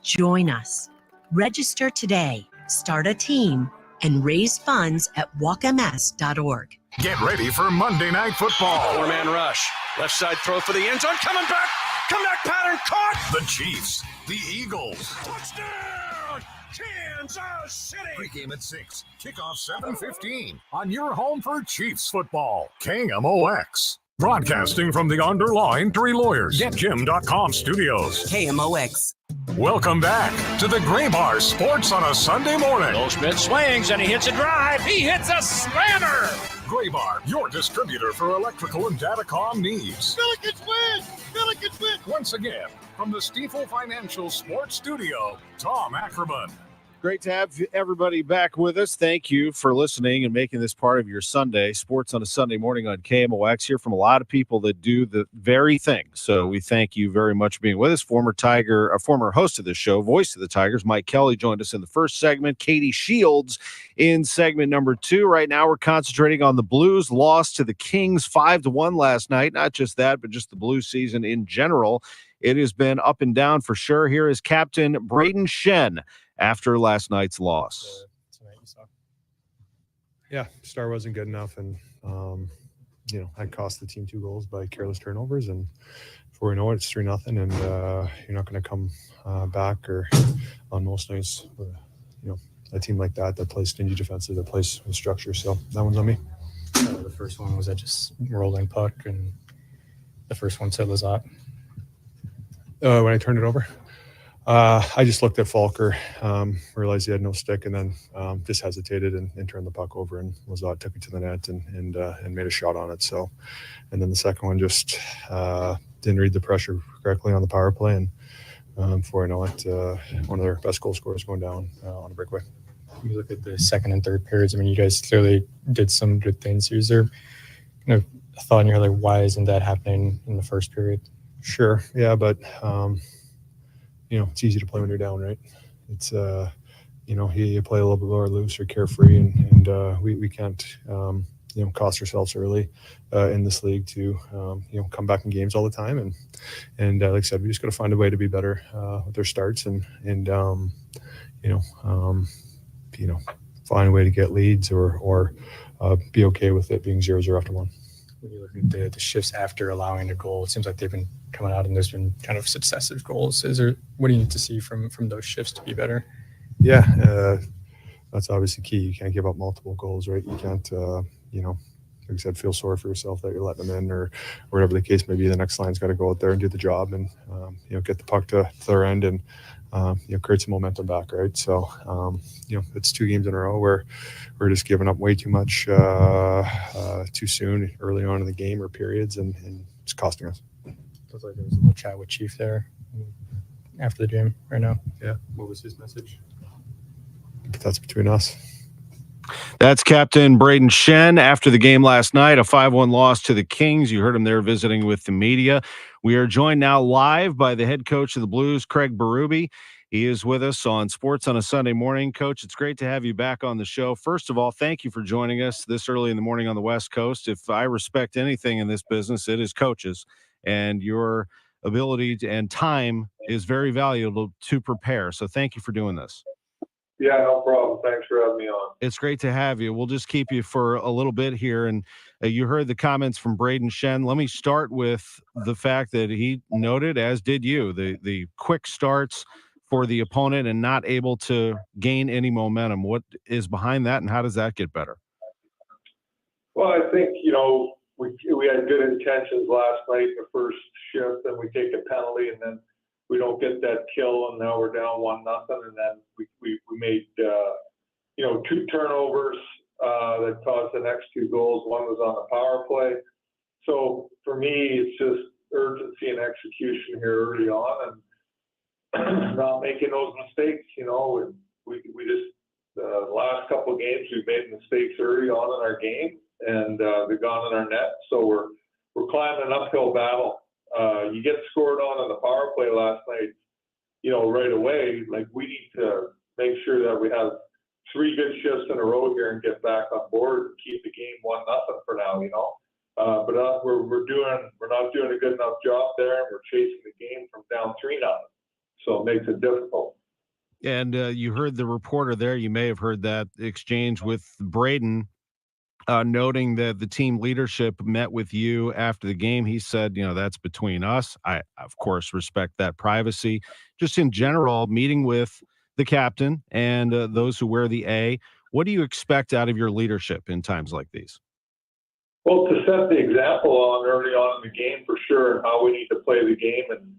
Join us. Register today, start a team, and raise funds at walkms.org. Get ready for Monday Night Football. 4-man rush. Left side throw for the end zone. Coming back. Comeback pattern caught. The Chiefs, the Eagles. Touchdown, Kansas City. Pregame at 6. Kickoff 7:15 on your home for Chiefs football. KMOX. Broadcasting from the Underline 3 Lawyers. GetJim.com studios. KMOX. Welcome back to the Graybar Sports on a Sunday morning. Goldschmidt swings and he hits a drive. He hits a slammer. Graybar, your distributor for electrical and datacom needs. Billikens win. Billikens win. Once again, from the Stifel Financial Sports Studio, Tom Ackerman. Great to have everybody back with us. Thank you for listening and making this part of your Sunday. Sports on a Sunday morning on KMOX. Hear from a lot of people that do the very thing. So we thank you very much for being with us. Former host of this show, voice of the Tigers, Mike Kelly, joined us in the first segment. Katie Shields in segment number 2. Right now we're concentrating on the Blues. Lost to the Kings 5-1 last night. Not just that, but just the Blues season in general. It has been up and down for sure. Here is Captain Braden Shen after last night's loss. Yeah, start wasn't good enough, and I cost the team 2 goals by careless turnovers, and before we know it, it's 3-0, and you're not going to come back or on most nights. A team like that plays stingy defensive, that plays with structure. So that one's on me. The first one was that just rolling puck, and the first one said Lazat. When I turned it over. I just looked at Falker, realized he had no stick, and then just hesitated and turned the puck over, and Lazat took it to the net and made a shot on it. So, and then the second one just didn't read the pressure correctly on the power play, and before I know it, one of their best goal scorers going down on a breakaway. You look at the second and third periods. I mean, you guys clearly did some good things. Is there a thought in your head, like, why isn't that happening in the first period? Sure, yeah, but it's easy to play when you're down, right? It's you play a little bit more loose or carefree, and we can't cost ourselves early in this league to come back in games all the time, and like I said, we just got to find a way to be better with our starts and find a way to get leads or be okay with it being 0-0 after 1. When you look at the shifts after allowing a goal, it seems like they've been coming out and there's been kind of successive goals. What do you need to see from those shifts to be better? Yeah, that's obviously key. You can't give up multiple goals, right? You can't, like I said, feel sorry for yourself that you're letting them in or whatever the case may be. The next line's got to go out there and do the job and, get the puck to their end and, create some momentum back, right? So, it's 2 games in a row where we're just giving up way too much too soon early on in the game or periods, and it's costing us. Looks like there was a little chat with Chief there after the game right now. Yeah. What was his message? But that's between us. That's Captain Braden Shen after the game last night, a 5-1 loss to the Kings. You heard him there visiting with the media. We are joined now live by the head coach of the Blues, Craig Berube. He is with us on Sports on a Sunday morning. Coach, it's great to have you back on the show. First of all, thank you for joining us this early in the morning on the West Coast. If I respect anything in this business, it is coaches, and your ability and time is very valuable to prepare. So thank you for doing this. Yeah, no problem. Thanks for having me on. It's great to have you. We'll just keep you for a little bit here. And you heard the comments from Braden Shen. Let me start with the fact that he noted, as did you, the quick starts for the opponent and not able to gain any momentum. What is behind that, and how does that get better? Well, I think, we had good intentions last night in the first shift, and we take a penalty, and then we don't get that kill, and now we're down 1-0, and then we made 2 turnovers that caused the next 2 goals. One was on the power play. So for me, it's just urgency and execution here early on, and not making those mistakes. And we just the last couple of games we've made mistakes early on in our game, and they've gone in our net. So we're climbing an uphill battle. You get scored on the power play last night, right away. Like, we need to make sure that we have 3 good shifts in a row here and get back on board and keep the game 1-0 for now, But we're not doing a good enough job there, and we're chasing the game from down 3-0. So it makes it difficult. And you heard the reporter there. You may have heard that exchange with Braden, noting that the team leadership met with you after the game. He said, that's between us. I, of course, respect that privacy. Just in general, meeting with the captain and those who wear the A, what do you expect out of your leadership in times like these? Well, to set the example early on in the game, for sure, and how we need to play the game, and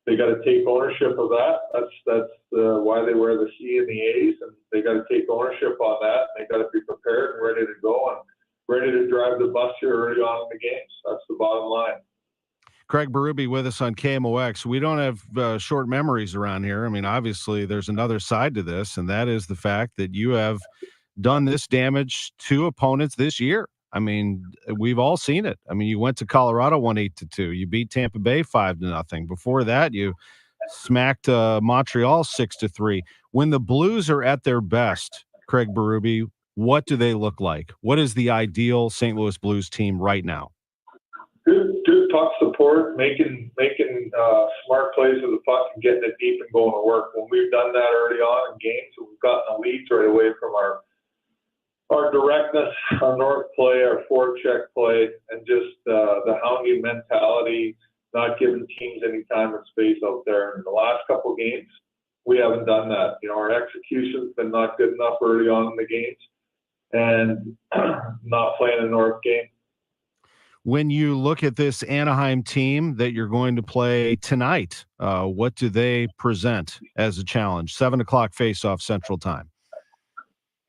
they got to take ownership of that. That's why they wear the C and the A's, and they got to take ownership on that. And they got to be prepared and ready to go and ready to drive the bus here early on in the games. That's the bottom line. Craig Berube with us on KMOX. We don't have short memories around here. I mean, obviously, there's another side to this, and that is the fact that you have done this damage to opponents this year. I mean, we've all seen it. I mean, you went to Colorado, won 8-2. You beat Tampa Bay 5-0. Before that, you smacked Montreal 6-3. When the Blues are at their best, Craig Berube, what do they look like? What is the ideal St. Louis Blues team right now? Good puck support, making smart plays with the puck and getting it deep and going to work. When we've done that early on in games, we've gotten leads right away from our directness, our north play, our forecheck play, and just the hounding mentality, not giving teams any time and space out there. In the last couple of games, we haven't done that. You know, our execution's been not good enough early on in the games, and not playing a north game. When you look at this Anaheim team that you're going to play tonight, what do they present as a challenge? 7:00 face-off Central Time.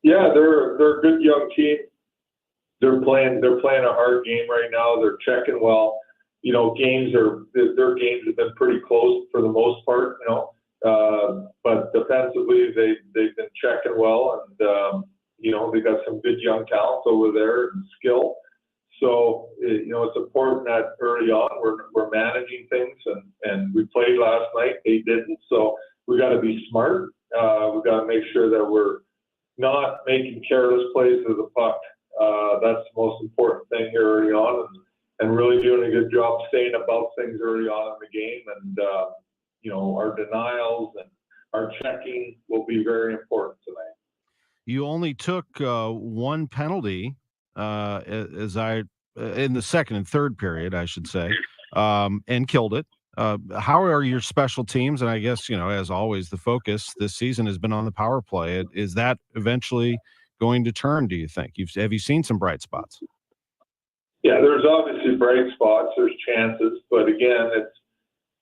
Yeah, they're a good young team. They're playing a hard game right now. They're checking well. You know, their games have been pretty close for the most part. You know, but defensively they've been checking well, and you know, they got some good young talent over there and skill. So, you know, it's important that early on we're managing things, and we played last night. They didn't. So we got to be smart. We got to make sure that we're not making careless plays with the puck. That's the most important thing here early on, and really doing a good job staying above things early on in the game. And, you know, our denials and our checking will be very important tonight. You only took one penalty in the second and third period, I should say, and killed it. How are your special teams? And I guess, you know, as always, the focus this season has been on the power play. Is that eventually going to turn, do you think? Have you seen some bright spots? Yeah, there's obviously bright spots. There's chances. But again, it's,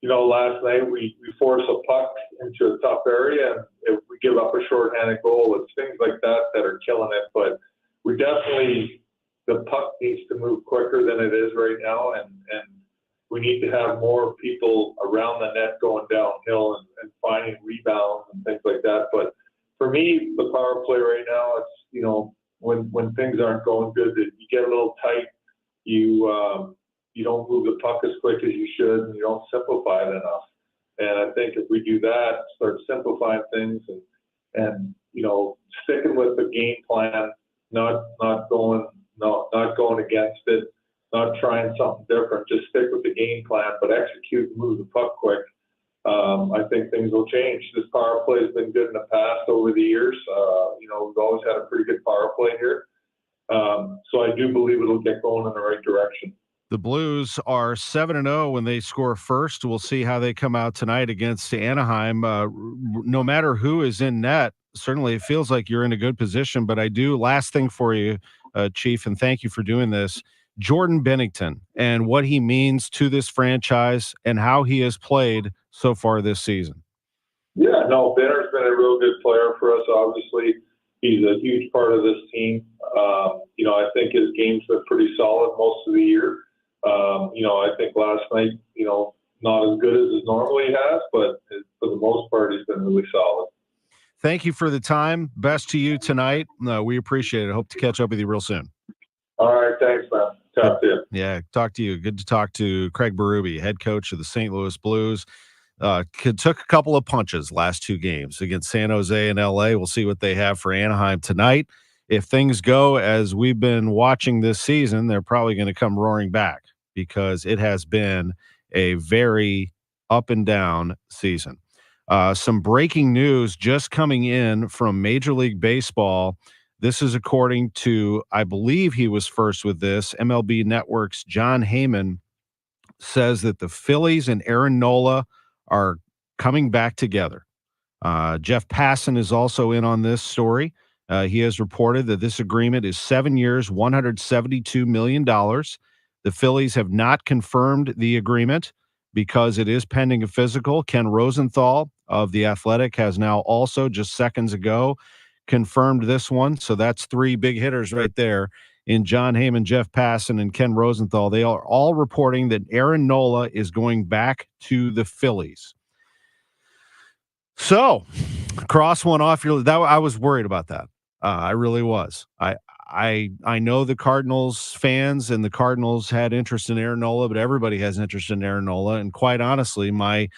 you know, last night we force a puck into a tough area, and if we give up a shorthanded goal, it's things like that are killing it. But we definitely, the puck needs to move quicker than it is right now, and we need to have more people around the net going downhill and finding rebounds and things like that. But for me, the power play right now, it's, you know, when things aren't going good, that you get a little tight, you don't move the puck as quick as you should, and you don't simplify it enough. And I think if we do that, start simplifying things and you know, sticking with the game plan, not going against it, not trying something different, just stick with the game plan, but execute and move the puck quick. I think things will change. This power play has been good in the past over the years. You know, we've always had a pretty good power play here. So I do believe it'll get going in the right direction. The Blues are 7-0 when they score first. We'll see how they come out tonight against Anaheim. No matter who is in net, certainly it feels like you're in a good position. But last thing for you, Chief, and thank you for doing this, Jordan Binnington and what he means to this franchise and how he has played so far this season. Yeah, no, Benner's been a real good player for us, obviously. He's a huge part of this team. You know, I think his game's been pretty solid most of the year. You know, I think last night, you know, not as good as he normally has, but for the most part, he's been really solid. Thank you for the time. Best to you tonight. We appreciate it. Hope to catch up with you real soon. All right. Thanks, man. Talk to you. Yeah, talk to you. Good to talk to Craig Berube, head coach of the St. Louis Blues. Took a couple of punches last two games against San Jose and LA. We'll see what they have for Anaheim tonight. If things go as we've been watching this season, they're probably going to come roaring back because it has been a very up and down season. Some breaking news just coming in from Major League Baseball. This is according to, I believe he was first with this, MLB Network's John Heyman says that the Phillies and Aaron Nola are coming back together. Jeff Passan is also in on this story. He has reported that this agreement is 7 years, $172 million. The Phillies have not confirmed the agreement because it is pending a physical. Ken Rosenthal of The Athletic has now also just seconds ago confirmed this one. So that's three big hitters right there in John Heyman, Jeff Passan, and Ken Rosenthal. They are all reporting that Aaron Nola is going back to the Phillies. So, cross one off your. That I was worried about that. I really was. I know the Cardinals fans and the Cardinals had interest in Aaron Nola, but everybody has interest in Aaron Nola. And quite honestly, my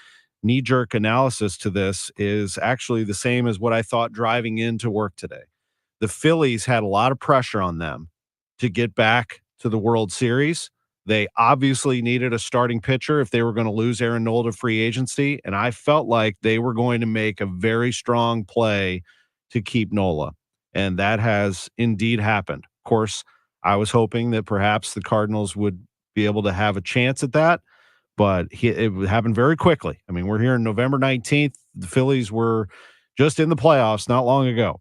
knee-jerk analysis to this is actually the same as what I thought driving into work today. The Phillies had a lot of pressure on them to get back to the World Series. They obviously needed a starting pitcher if they were going to lose Aaron Nola to free agency, and I felt like they were going to make a very strong play to keep Nola, and that has indeed happened. Of course, I was hoping that perhaps the Cardinals would be able to have a chance at that, but it happened very quickly. I mean, we're here on November 19th. The Phillies were just in the playoffs not long ago.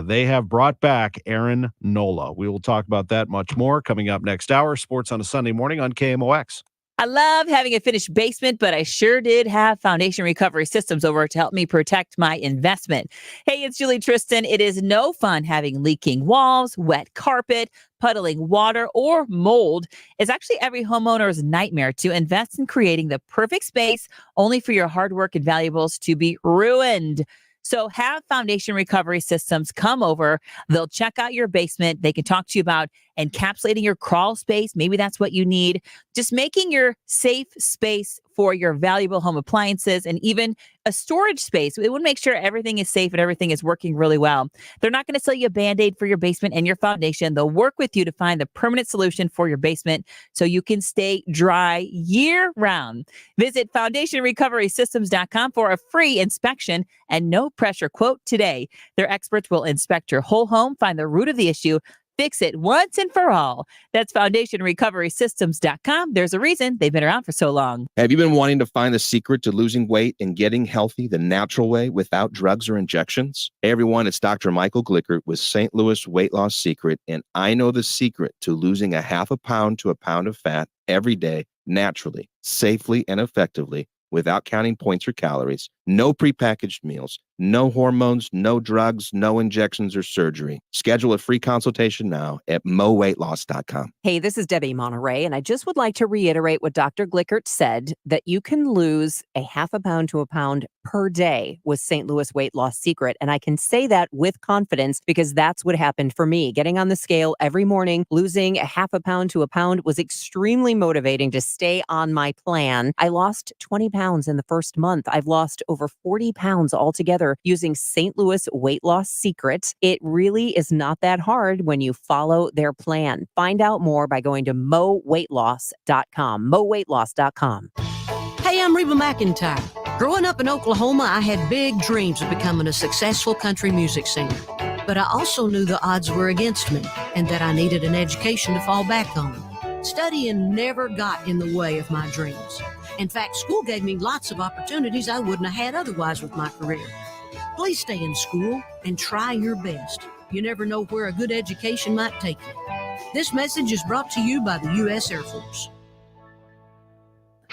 They have brought back Aaron Nola. We will talk about that much more coming up next hour. Sports on a Sunday morning on KMOX. I love having a finished basement, but I sure did have Foundation Recovery Systems over to help me protect my investment. Hey, it's Julie Tristan. It is no fun having leaking walls, wet carpet, puddling water, or mold. It's actually every homeowner's nightmare to invest in creating the perfect space only for your hard work and valuables to be ruined. So have Foundation Recovery Systems come over. They'll check out your basement. They can talk to you about encapsulating your crawl space. Maybe that's what you need. Just making your safe space for your valuable home appliances and even a storage space. It would make sure everything is safe and everything is working really well. They're not going to sell you a Band-Aid for your basement and your foundation. They'll work with you to find the permanent solution for your basement so you can stay dry year-round. Visit FoundationRecoverySystems.com for a free inspection and no pressure quote today. Their experts will inspect your whole home, find the root of the issue, fix it once and for all. That's FoundationRecoverySystems.com. There's a reason they've been around for so long. Have you been wanting to find the secret to losing weight and getting healthy the natural way without drugs or injections? Hey everyone, it's Dr. Michael Glickert with St. Louis Weight Loss Secret, and I know the secret to losing a half a pound to a pound of fat every day naturally, safely, and effectively without counting points or calories, no prepackaged meals, no hormones, no drugs, no injections or surgery. Schedule a free consultation now at moweightloss.com. Hey, this is Debbie Monterey, and I just would like to reiterate what Dr. Glickert said, that you can lose a half a pound to a pound per day with St. Louis Weight Loss Secret. And I can say that with confidence because that's what happened for me. Getting on the scale every morning, losing a half a pound to a pound was extremely motivating to stay on my plan. I lost 20 pounds in the first month. I've lost over 40 pounds altogether using St. Louis Weight Loss Secret. It really is not that hard when you follow their plan. Find out more by going to moweightloss.com. moweightloss.com. Hey, I'm Reba McEntire. Growing up in Oklahoma, I had big dreams of becoming a successful country music singer. But I also knew the odds were against me and that I needed an education to fall back on. Studying never got in the way of my dreams. In fact, school gave me lots of opportunities I wouldn't have had otherwise with my career. Please stay in school and try your best. You never know where a good education might take you. This message is brought to you by the U.S. Air Force.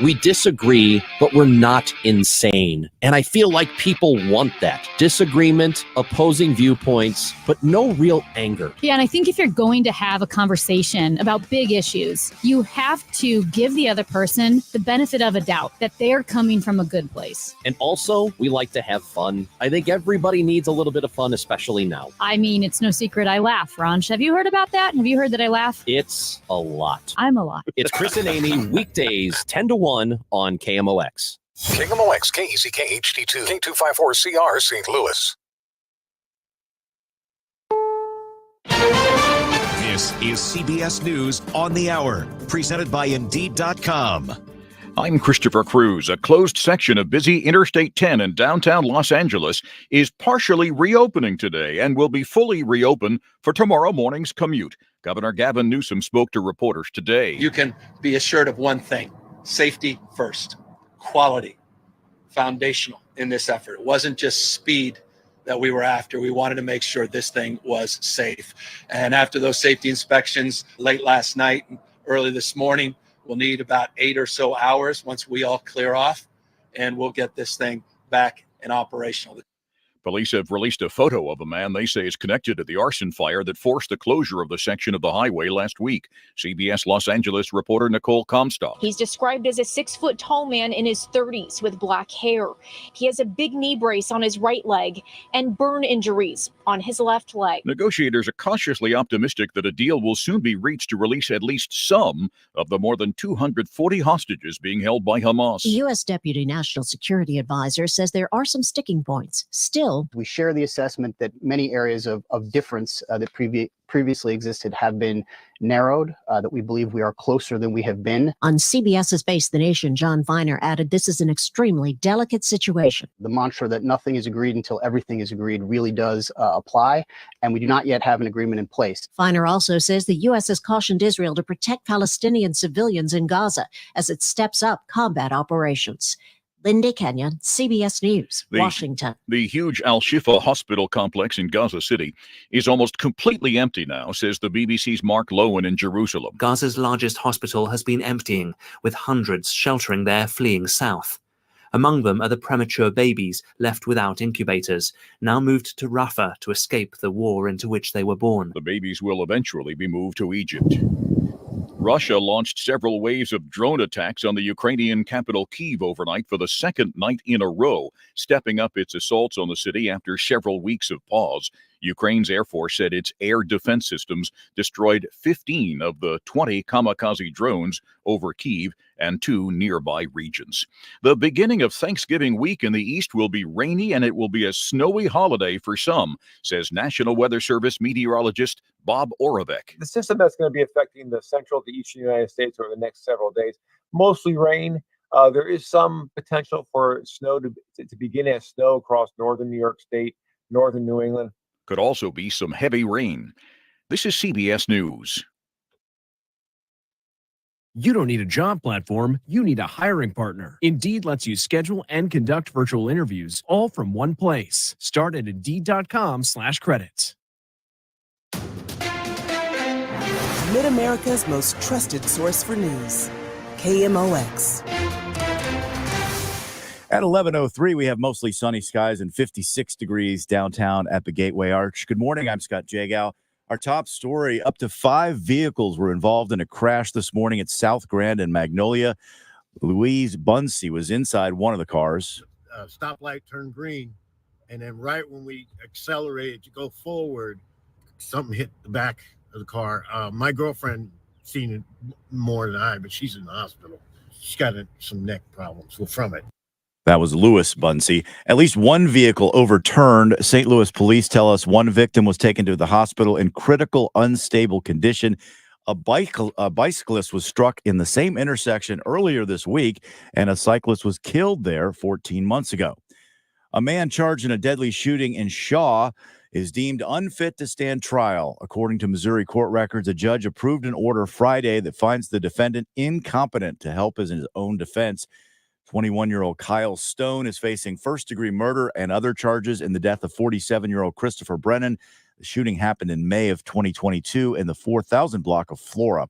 We disagree, but we're not insane. And I feel like people want that. Disagreement, opposing viewpoints, but no real anger. Yeah, and I think if you're going to have a conversation about big issues, you have to give the other person the benefit of a doubt that they're coming from a good place. And also, we like to have fun. I think everybody needs a little bit of fun, especially now. I mean, it's no secret I laugh, Ron. Have you heard about that? Have you heard that I laugh? It's a lot. I'm a lot. It's Chris and Amy, weekdays, 10 to 1 on KMOX. KMOX, KECK HD2, K254CR, St. Louis. This is CBS News on the Hour, presented by Indeed.com. I'm Christopher Cruz. A closed section of busy Interstate 10 in downtown Los Angeles is partially reopening today and will be fully reopened for tomorrow morning's commute. Governor Gavin Newsom spoke to reporters today. You can be assured of one thing: safety first, quality, foundational in this effort. It wasn't just speed that we were after. We wanted to make sure this thing was safe. And after those safety inspections late last night and early this morning, we'll need about 8 or so hours once we all clear off, and we'll get this thing back and operational. Police have released a photo of a man they say is connected to the arson fire that forced the closure of the section of the highway last week. CBS Los Angeles reporter Nicole Comstock. He's described as a 6-foot-tall man in his 30s with black hair. He has a big knee brace on his right leg and burn injuries on his left leg. Negotiators are cautiously optimistic that a deal will soon be reached to release at least some of the more than 240 hostages being held by Hamas. The U.S. Deputy National Security Advisor says there are some sticking points. Still, we share the assessment that many areas of difference that previously existed have been narrowed, that we believe we are closer than we have been. On CBS's Face the Nation, John Viner added this is an extremely delicate situation. The mantra that nothing is agreed until everything is agreed really does apply, and we do not yet have an agreement in place. Viner also says the U.S. has cautioned Israel to protect Palestinian civilians in Gaza as it steps up combat operations. Linda Kenyon, CBS News, Washington. The huge Al-Shifa hospital complex in Gaza City is almost completely empty now, says the BBC's Mark Lowen in Jerusalem. Gaza's largest hospital has been emptying, with hundreds sheltering there fleeing south. Among them are the premature babies left without incubators, now moved to Rafah to escape the war into which they were born. The babies will eventually be moved to Egypt. Russia launched several waves of drone attacks on the Ukrainian capital Kyiv overnight for the second night in a row, stepping up its assaults on the city after several weeks of pause. Ukraine's Air Force said its air defense systems destroyed 15 of the 20 kamikaze drones over Kyiv and 2 nearby regions. The beginning of Thanksgiving week in the East will be rainy and it will be a snowy holiday for some, says National Weather Service meteorologist Bob Oravec. The system that's going to be affecting the central to eastern United States over the next several days, mostly rain. There is some potential for snow to begin as snow across northern New York State, northern New England. Could also be some heavy rain. This is CBS News. You don't need a job platform, you need a hiring partner. Indeed lets you schedule and conduct virtual interviews all from one place. Start at Indeed.com/credits. Mid-America's most trusted source for news. KMOX. At 11:03, we have mostly sunny skies and 56 degrees downtown at the Gateway Arch. Good morning. I'm Scott Jagow. Our top story, up to 5 vehicles were involved in a crash this morning at South Grand and Magnolia. Louise Bunsey was inside one of the cars. Stoplight turned green, and then right when we accelerated to go forward, something hit the back of the car. My girlfriend seen it more than I, but she's in the hospital. She's got some neck problems from it. That was Louis Bunsey. At least one vehicle overturned. St. Louis police tell us one victim was taken to the hospital in critical, unstable condition. A bicyclist was struck in the same intersection earlier this week, and a cyclist was killed there 14 months ago. A man charged in a deadly shooting in Shaw is deemed unfit to stand trial. According to Missouri court records, a judge approved an order Friday that finds the defendant incompetent to help in his own defense. 21-year-old Kyle Stone is facing first-degree murder and other charges in the death of 47-year-old Christopher Brennan. The shooting happened in May of 2022 in the 4000 block of Flora.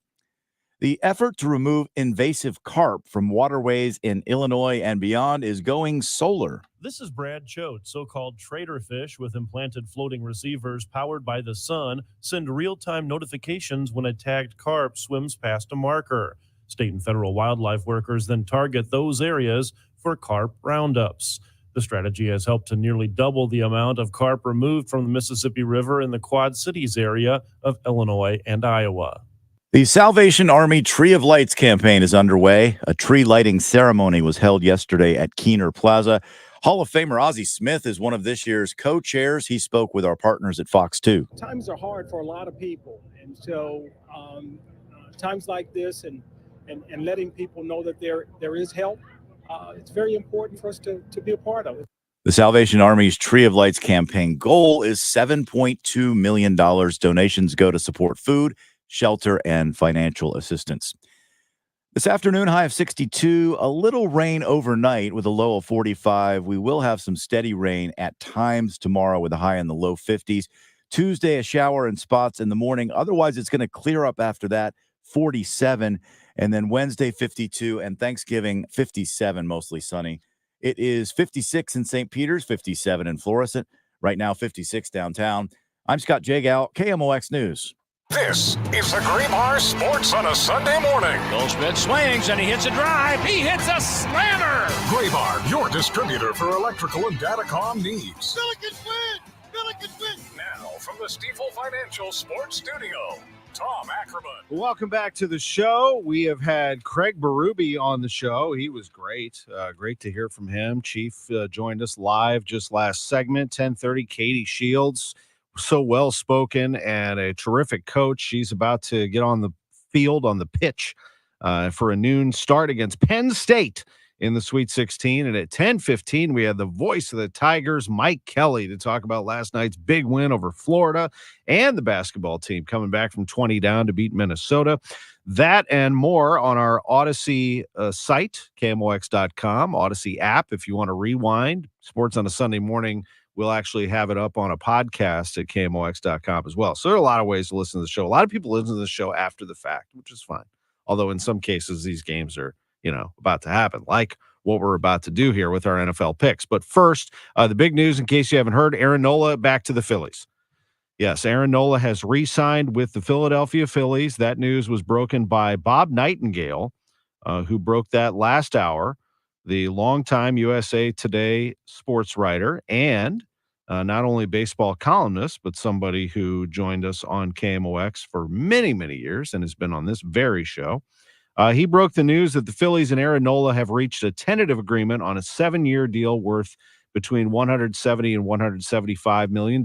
The effort to remove invasive carp from waterways in Illinois and beyond is going solar. This is Brad Choate. So-called trader fish with implanted floating receivers powered by the sun send real-time notifications when a tagged carp swims past a marker. State and federal wildlife workers then target those areas for carp roundups. The strategy has helped to nearly double the amount of carp removed from the Mississippi River in the Quad Cities area of Illinois and Iowa. The Salvation Army Tree of Lights campaign is underway. A tree lighting ceremony was held yesterday at Keener Plaza. Hall of Famer Ozzie Smith is one of this year's co-chairs. He spoke with our partners at Fox 2. Times are hard for a lot of people, and so times like this and letting people know that there is help, it's very important for us to be a part of it. The Salvation Army's Tree of Lights campaign goal is $7.2 million. Donations go to support food, shelter, and financial assistance. This afternoon, high of 62, a little rain overnight with a low of 45. We will have some steady rain at times tomorrow with a high in the low 50s. Tuesday, a shower in spots in the morning. Otherwise, it's going to clear up after that, 47. And then Wednesday, 52, and Thanksgiving, 57, mostly sunny. It is 56 in St. Peter's, 57 in Florissant, Right now, 56 downtown. I'm Scott Jagow, KMOX News. This is the Graybar Sports on a Sunday morning. Goldschmidt swings and he hits a drive. He hits a slammer. Graybar, your distributor for electrical and datacom needs. Billikens win! Billikens win! Now, from the Stifel Financial Sports Studio, Tom Ackerman. Welcome back to the show. We have had Craig Berube on the show. He was great. Great to hear from him. Chief joined us live just last segment, 10:30. Katie Shields, so well-spoken and a terrific coach. She's about to get on the field, on the pitch, for a noon start against Penn State in the Sweet 16. And at 10:15, we had the voice of the Tigers, Mike Kelly, to talk about last night's big win over Florida and the basketball team coming back from 20 down to beat Minnesota. That and more on our Odyssey site, KMOX.com, Odyssey app. If you want to rewind sports on a Sunday morning, we'll actually have it up on a podcast at KMOX.com as well. So there are a lot of ways to listen to the show. A lot of people listen to the show after the fact, which is fine. Although in some cases, these games are, about to happen, like what we're about to do here with our NFL picks. But first, the big news, in case you haven't heard, Aaron Nola back to the Phillies. Yes, Aaron Nola has re-signed with the Philadelphia Phillies. That news was broken by Bob Nightingale, who broke that last hour, the longtime USA Today sports writer and not only baseball columnist, but somebody who joined us on KMOX for many, many years and has been on this very show. He broke the news that the Phillies and Aaron Nola have reached a tentative agreement on a 7-year deal worth between $170 and $175 million.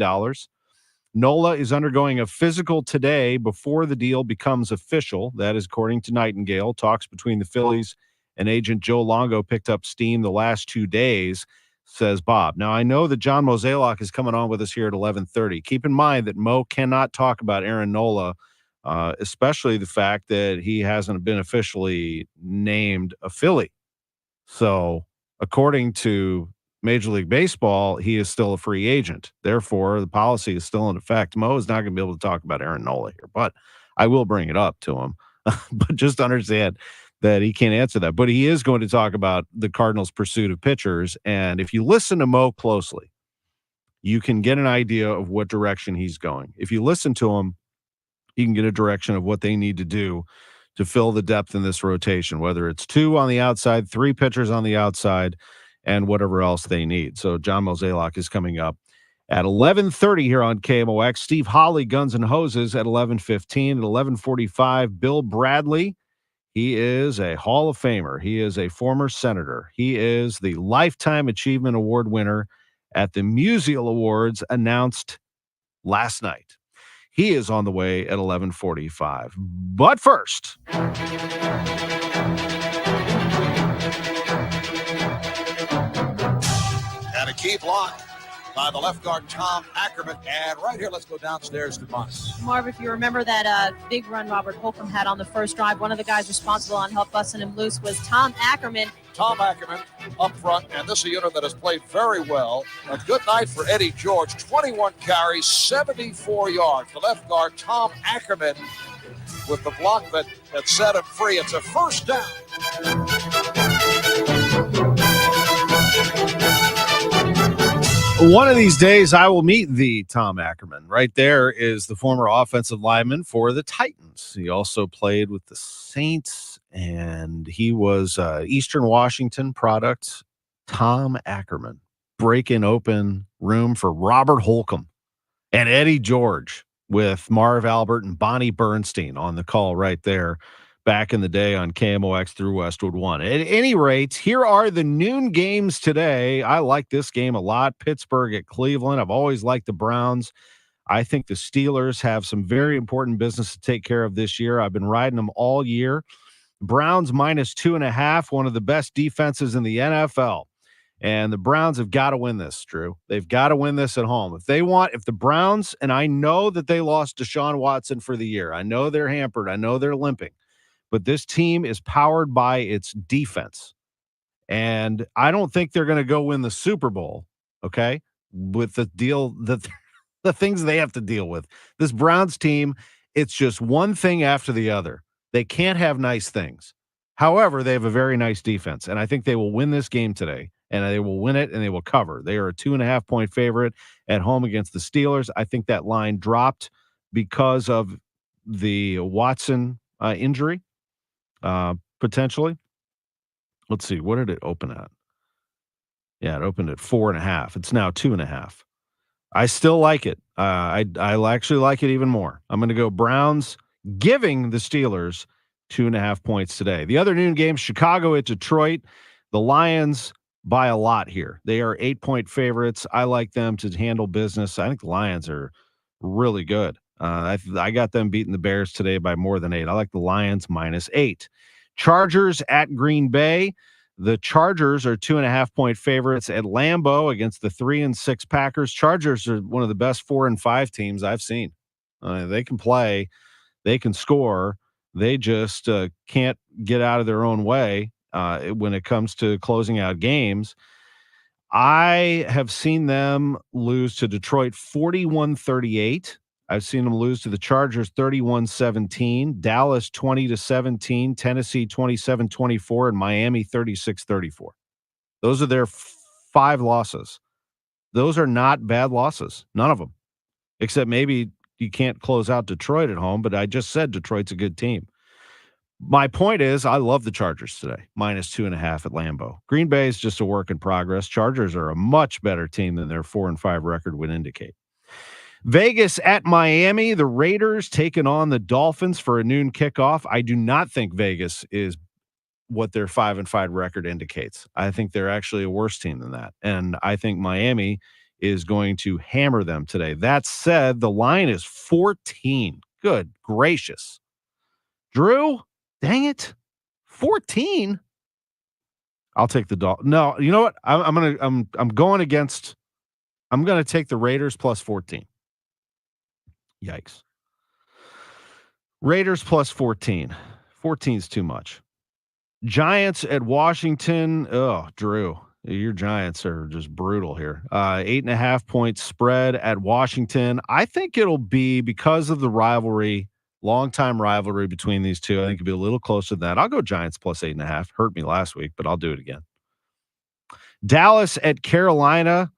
Nola is undergoing a physical today before the deal becomes official. That is according to Nightingale. Talks between the Phillies and agent Joe Longo picked up steam the last 2 days, says Bob. Now, I know that John Mozeliak is coming on with us here at 11:30. Keep in mind that Mo cannot talk about Aaron Nola, especially the fact that he hasn't been officially named a Philly. So, according to Major League Baseball, he is still a free agent. Therefore, the policy is still in effect. Mo is not going to be able to talk about Aaron Nola here, but I will bring it up to him. But just understand that he can't answer that. But he is going to talk about the Cardinals' pursuit of pitchers. And if you listen to Mo closely, you can get an idea of what direction he's going. If you listen to him, you can get a direction of what they need to do to fill the depth in this rotation, whether it's 2 on the outside, 3 pitchers on the outside, and whatever else they need. So John Mozeliak is coming up at 11:30 here on KMOX. Steve Hawley, Guns and Hoses, at 11:15. At 11:45, Bill Bradley. He is a Hall of Famer. He is a former senator. He is the Lifetime Achievement Award winner at the Musial Awards announced last night. He is on the way at 11:45. But first, and a key block by the left guard, Tom Ackerman. And right here, let's go downstairs to Bonnie. Marv, if you remember that big run Robert Holcomb had on the first drive, one of the guys responsible on help busting him loose was Tom Ackerman. Tom Ackerman up front, and this is a unit that has played very well. A good night for Eddie George. 21 carries, 74 yards. The left guard, Tom Ackerman, with the block that set him free. It's a first down. One of these days, I will meet the Tom Ackerman. Right there is the former offensive lineman for the Titans. He also played with the Saints, and he was Eastern Washington product. Tom Ackerman breaking open room for Robert Holcomb and Eddie George with Marv Albert and Bonnie Bernstein on the call right there back in the day on KMOX through Westwood One. At any rate, here are the noon games today. I like this game a lot. Pittsburgh at Cleveland. I've always liked the Browns. I think the Steelers have some very important business to take care of this year. I've been riding them all year. Browns -2.5, one of the best defenses in the NFL. And the Browns have got to win this, Drew. They've got to win this at home. If the Browns, and I know that they lost Deshaun Watson for the year. I know they're hampered. I know they're limping. But this team is powered by its defense. And I don't think they're going to go win the Super Bowl, okay, with the deal that the things they have to deal with. This Browns team, it's just one thing after the other. They can't have nice things. However, they have a very nice defense, and I think they will win this game today. and they will win it and they will cover. They are a 2.5-point favorite at home against the Steelers. I think that line dropped because of the Watson injury, potentially. Let's see. What did it open at? Yeah, it opened at 4.5. It's now 2.5. I still like it. I actually like it even more. I'm going to go Browns giving the Steelers 2.5 points today. The other noon game, Chicago at Detroit. The Lions by a lot here. They are 8-point favorites. I like them to handle business. I think the Lions are really good. I got them beating the Bears today by more than 8. I like the Lions -8. Chargers at Green Bay. The Chargers are 2.5-point favorites at Lambeau against the 3-6 Packers. Chargers are one of the best 4-5 teams I've seen. They can play, they can score. They just can't get out of their own way when it comes to closing out games. I have seen them lose to Detroit 41-38. I've seen them lose to the Chargers 31-17, Dallas 20-17, Tennessee 27-24, and Miami 36-34. Those are their 5 losses. Those are not bad losses. None of them. Except maybe you can't close out Detroit at home, but I just said Detroit's a good team. My point is I love the Chargers today, -2.5 at Lambeau. Green Bay is just a work in progress. Chargers are a much better team than their 4-5 record would indicate. Vegas at Miami, the Raiders taking on the Dolphins for a noon kickoff. I do not think Vegas is what their 5-5 record indicates. I think they're actually a worse team than that. And I think Miami is going to hammer them today. That said, the line is 14. Good gracious. Drew, dang it. 14. I'll take the Dolphins. No, you know what? I'm going to take the Raiders +14. Yikes. Raiders +14. 14 is too much. Giants at Washington. Oh, Drew, your Giants are just brutal here. 8.5-point spread at Washington. I think it'll be because of the rivalry, longtime rivalry between these two. I think it'll be a little closer than that. I'll go Giants +8.5. Hurt me last week, but I'll do it again. Dallas at Carolina.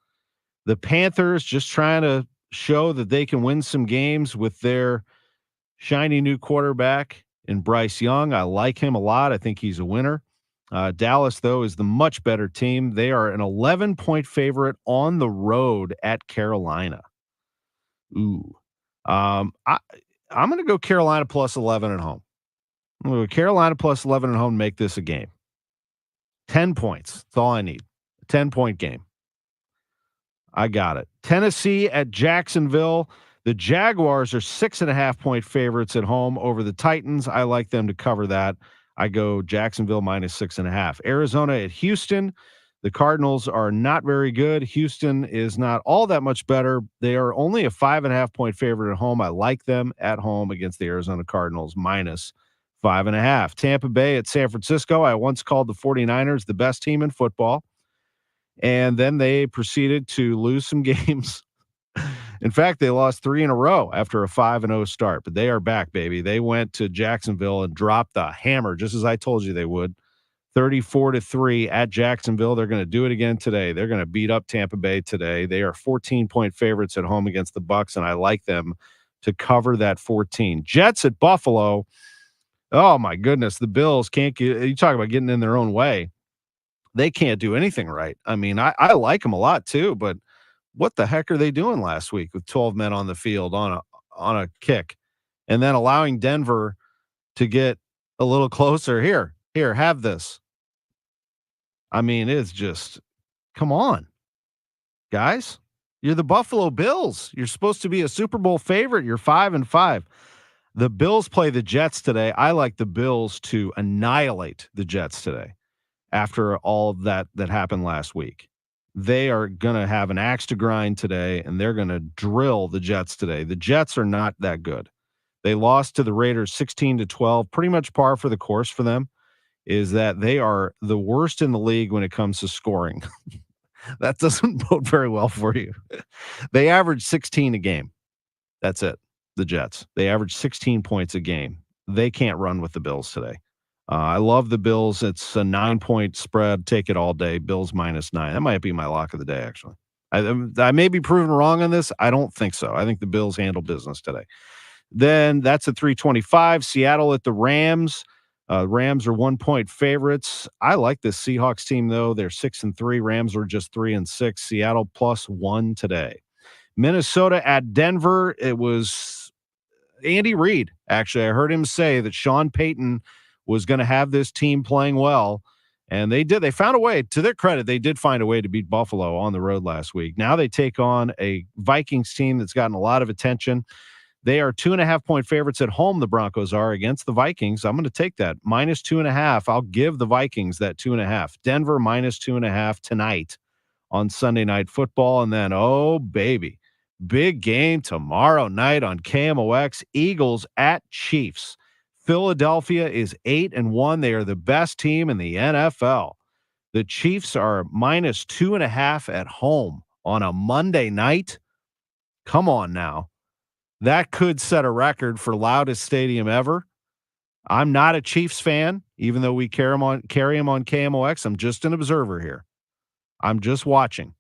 The Panthers just trying to show that they can win some games with their shiny new quarterback in Bryce Young. I like him a lot. I think he's a winner. Dallas, though, is the much better team. They are an 11-point favorite on the road at Carolina. Ooh. I'm going to go Carolina +11 at home. I'm going to go Carolina +11 at home and make this a game. 10 points. That's all I need. A 10-point game. I got it. Tennessee at Jacksonville. The Jaguars are 6.5-point favorites at home over the Titans. I like them to cover that. I go Jacksonville -6.5. Arizona at Houston. The Cardinals are not very good. Houston is not all that much better. They are only a 5.5-point favorite at home. I like them at home against the Arizona Cardinals -5.5. Tampa Bay at San Francisco. I once called the 49ers the best team in football. And then they proceeded to lose some games. In fact, they lost 3 in a row after a 5-0 start, but they are back, baby. They went to Jacksonville and dropped the hammer, just as I told you they would. 34-3 at Jacksonville. They're going to do it again today. They're going to beat up Tampa Bay today. They are 14-point favorites at home against the Bucs, and I like them to cover that 14. Jets at Buffalo. Oh my goodness, the Bills can't get. You talk about getting in their own way. They can't do anything right. I mean, I like them a lot too, but what the heck are they doing last week with 12 men on the field on a kick, and then allowing Denver to get a little closer? Here, have this. I mean, it's just, come on, guys. You're the Buffalo Bills. You're supposed to be a Super Bowl favorite. You're 5-5. The Bills play the Jets today. I like the Bills to annihilate the Jets today. After all of that happened last week, they are going to have an axe to grind today, and they're going to drill the Jets today. The Jets are not that good. They lost to the Raiders 16-12, pretty much par for the course for them, is that they are the worst in the league when it comes to scoring. That doesn't bode very well for you. They average 16 a game. That's it. The Jets. They average 16 points a game. They can't run with the Bills today. I love the Bills. It's a 9-point spread. Take it all day. Bills -9. That might be my lock of the day, actually. I may be proven wrong on this. I don't think so. I think the Bills handle business today. Then that's at 325. Seattle at the Rams. Rams are 1-point favorites. I like this Seahawks team, though. They're 6-3. Rams are just 3-6. Seattle +1 today. Minnesota at Denver. It was Andy Reid. Actually, I heard him say that Sean Payton was going to have this team playing well. And they did. They found a way. To their credit, they did find a way to beat Buffalo on the road last week. Now they take on a Vikings team that's gotten a lot of attention. They are 2.5-point favorites at home, the Broncos are, against the Vikings. I'm going to take that. -2.5. I'll give the Vikings that 2.5. Denver -2.5 tonight on Sunday Night Football. And then, oh, baby, big game tomorrow night on KMOX. Eagles at Chiefs. Philadelphia is 8-1. They are the best team in the NFL. The Chiefs are -2.5 at home on a Monday night. Come on now. That could set a record for loudest stadium ever. I'm not a Chiefs fan, even though we carry him on KMOX. I'm just an observer here. I'm just watching.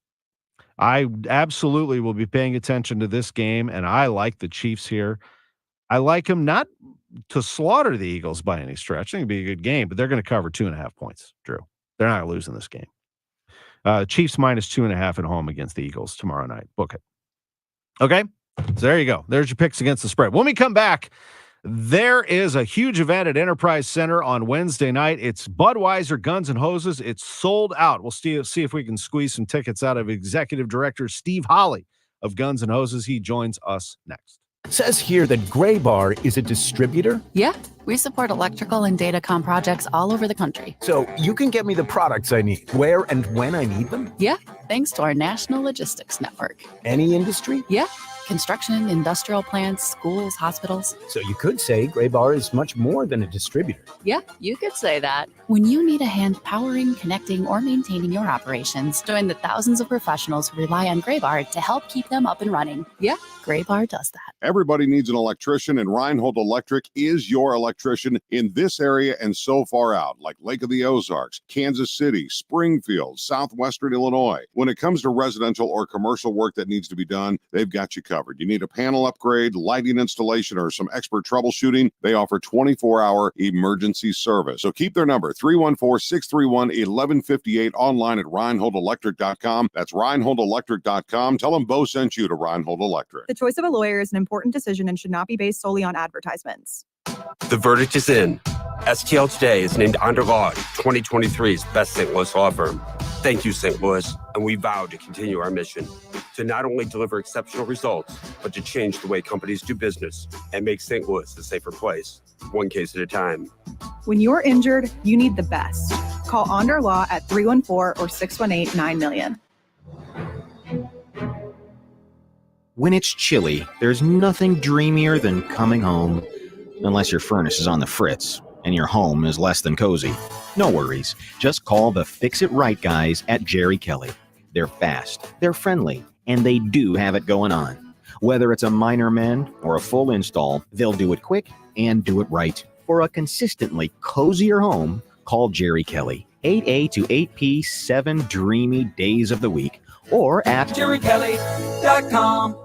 I absolutely will be paying attention to this game, and I like the Chiefs here. I like them not to slaughter the Eagles by any stretch. I think it'd be a good game, but they're going to cover 2.5 points, Drew. They're not losing this game. Chiefs -2.5 at home against the Eagles tomorrow night. Book it. Okay, so there you go. There's your picks against the spread. When we come back, there is a huge event at Enterprise Center on Wednesday night. It's Budweiser Guns and Hoses. It's sold out. We'll see if we can squeeze some tickets out of Executive Director Steve Holly of Guns and Hoses. He joins us next. It says here that Gray Bar is a distributor. Yeah, we support electrical and datacom projects all over the country. So you can get me the products I need, where and when I need them? Yeah, thanks to our national logistics network. Any industry? Yeah, construction, industrial plants, schools, hospitals. So you could say Gray Bar is much more than a distributor. Yeah, you could say that. When you need a hand powering, connecting, or maintaining your operations, join the thousands of professionals who rely on Gray Bar to help keep them up and running. Yeah, Gray Bar does that. Everybody needs an electrician, and Reinhold Electric is your electrician in this area and so far out, like Lake of the Ozarks, Kansas City, Springfield, southwestern Illinois. When it comes to residential or commercial work that needs to be done, they've got you covered. You need a panel upgrade, lighting installation, or some expert troubleshooting, they offer 24-hour emergency service. So keep their number, 314-631-1158, online at ReinholdElectric.com. That's ReinholdElectric.com. Tell them Bo sent you to Reinhold Electric. The choice of a lawyer is an important decision and should not be based solely on advertisements. The verdict is in. STL Today is named under law 2023's best St. Louis law firm. Thank you, St. Louis, and we vow to continue our mission to not only deliver exceptional results, but to change the way companies do business and make St. Louis a safer place, one case at a time. When you're injured, you need the best. Call Onder Law at 314 or 618-9000000. When it's chilly, there's nothing dreamier than coming home, unless your furnace is on the fritz and your home is less than cozy. No worries. Just call the Fix It Right guys at Jerry Kelly. They're fast, they're friendly, and they do have it going on. Whether it's a minor mend or a full install, they'll do it quick and do it right. For a consistently cozier home, call Jerry Kelly, 8A to 8P, 7 dreamy days of the week, or at JerryKelly.com.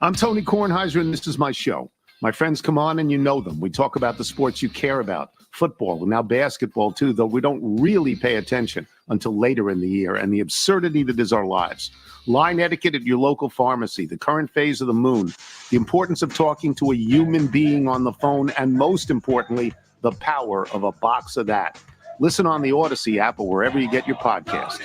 I'm Tony Kornheiser, and this is my show. My friends come on, and you know them. We talk about the sports you care about, football, and now basketball, too, though we don't really pay attention until later in the year, and the absurdity that is our lives. Line etiquette at your local pharmacy, the current phase of the moon, the importance of talking to a human being on the phone, and most importantly, the power of a box of that. Listen on the Odyssey app or wherever you get your podcasts.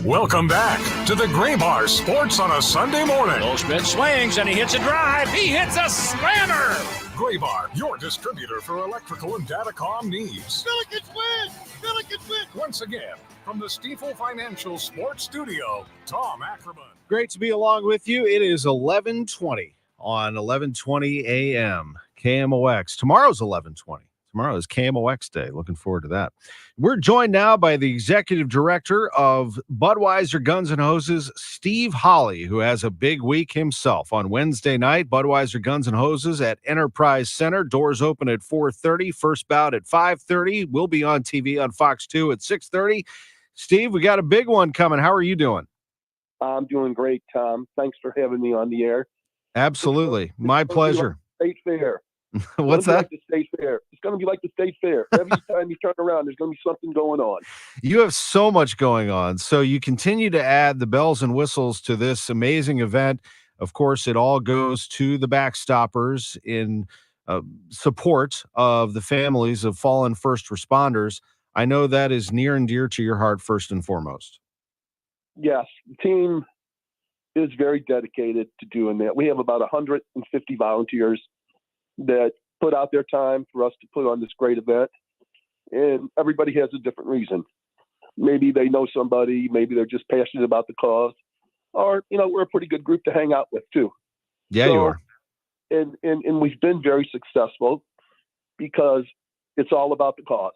Welcome back to the Gray Bar Sports on a Sunday morning. Goldschmidt swings and he hits a drive. He hits a slammer. Gray Bar, your distributor for electrical and datacom needs. Billikens win! Billikens win! Once again, from the Stifel Financial Sports Studio, Tom Ackerman. Great to be along with you. It is 11:20 on 11:20 a.m. KMOX. Tomorrow's 11:20. Tomorrow is KMOX Day. Looking forward to that. We're joined now by the executive director of Budweiser Guns and Hoses, Steve Holly, who has a big week himself. On Wednesday night, Budweiser Guns and Hoses at Enterprise Center. Doors open at 4:30. First bout at 5:30. We'll be on TV on Fox 2 at 6:30. Steve, we got a big one coming. How are you doing? I'm doing great, Tom. Thanks for having me on the air. Absolutely. My pleasure. State fair. What's that? Like the state fair. It's going to be like the state fair. Every time you turn around, there's going to be something going on. You have so much going on. So you continue to add the bells and whistles to this amazing event. Of course, it all goes to the Backstoppers in support of the families of fallen first responders. I know that is near and dear to your heart, first and foremost. Yes, the team is very dedicated to doing that. We have about 150 volunteers that put out their time for us to put on this great event. And everybody has a different reason. Maybe they know somebody, maybe they're just passionate about the cause, or, we're a pretty good group to hang out with too. Yeah, you are. And we've been very successful because it's all about the cause.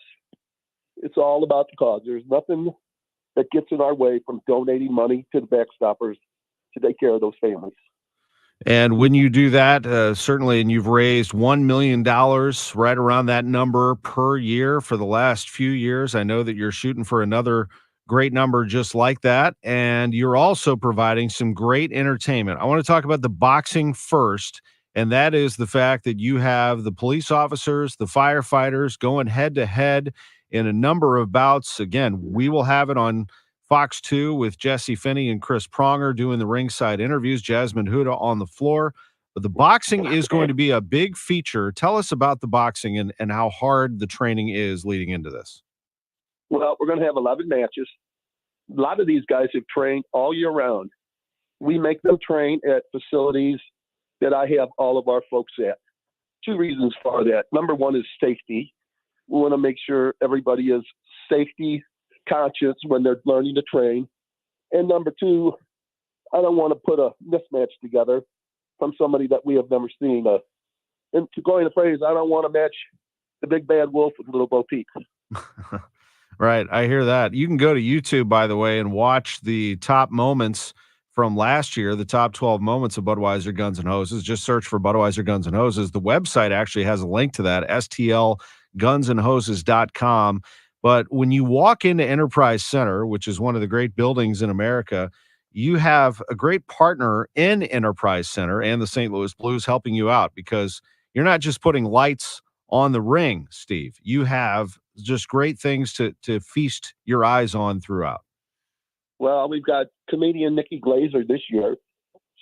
It's all about the cause. There's nothing that gets in our way from donating money to the Backstoppers to take care of those families. And when you do that, certainly, and you've raised $1 million, right around that number per year for the last few years. I know that you're shooting for another great number just like that. And you're also providing some great entertainment. I want to talk about the boxing first. And that is the fact that you have the police officers, the firefighters going head to head in a number of bouts. Again, we will have it on Fox 2 with Jesse Finney and Chris Pronger doing the ringside interviews, Jasmine Huda on the floor. But the boxing is going to be a big feature. Tell us about the boxing and how hard the training is leading into this. Well, we're going to have 11 matches. A lot of these guys have trained all year round. We make them train at facilities that I have all of our folks at. Two reasons for that. Number one is safety. We want to make sure everybody is safety conscious when they're learning to train. And number two, I don't want to put a mismatch together from somebody that we have never seen. And to coin the phrase, I don't want to match the big bad wolf with little Bo Peep. Right. I hear that. You can go to YouTube, by the way, and watch the top moments from last year, the top 12 moments of Budweiser Guns and Hoses. Just search for Budweiser Guns and Hoses. The website actually has a link to that, stlgunsandhoses.com. But when you walk into Enterprise Center, which is one of the great buildings in America, you have a great partner in Enterprise Center and the St. Louis Blues helping you out, because you're not just putting lights on the ring, Steve. You have just great things to feast your eyes on throughout. Well, we've got comedian Nikki Glazer this year.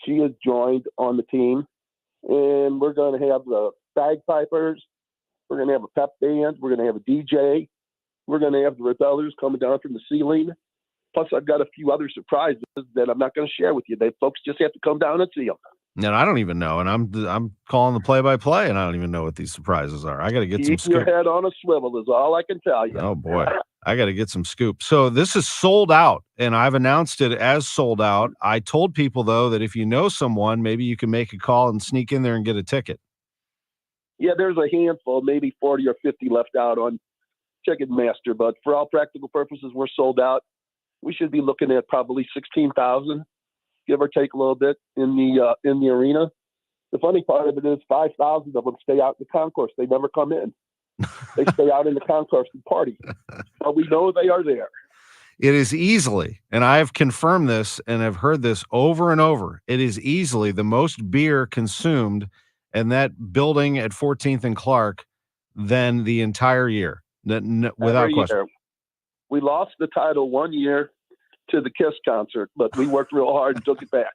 She has joined on the team, and we're going to have the bagpipers. We're going to have a pep band. We're going to have a DJ. We're going to have the repellers coming down from the ceiling. Plus, I've got a few other surprises that I'm not going to share with you. Folks just have to come down and see them. And I don't even know. And I'm calling the play-by-play, and I don't even know what these surprises are. I got to get some scoop. Keep your head on a swivel is all I can tell you. Oh, boy. I got to get some scoop. So this is sold out, and I've announced it as sold out. I told people, though, that if you know someone, maybe you can make a call and sneak in there and get a ticket. Yeah, there's a handful, maybe 40 or 50 left out on Ticketmaster, but for all practical purposes, we're sold out. We should be looking at probably 16,000, give or take a little bit, in the arena. The funny part of it is 5,000 of them stay out in the concourse. They never come in. They stay out in the concourse and party. But we know they are there. It is easily, and I have confirmed this and have heard this over and over, it is easily the most beer consumed in that building at 14th and Clark than the entire year. Without question. We lost the title one year to the Kiss concert, but we worked real hard and took it back.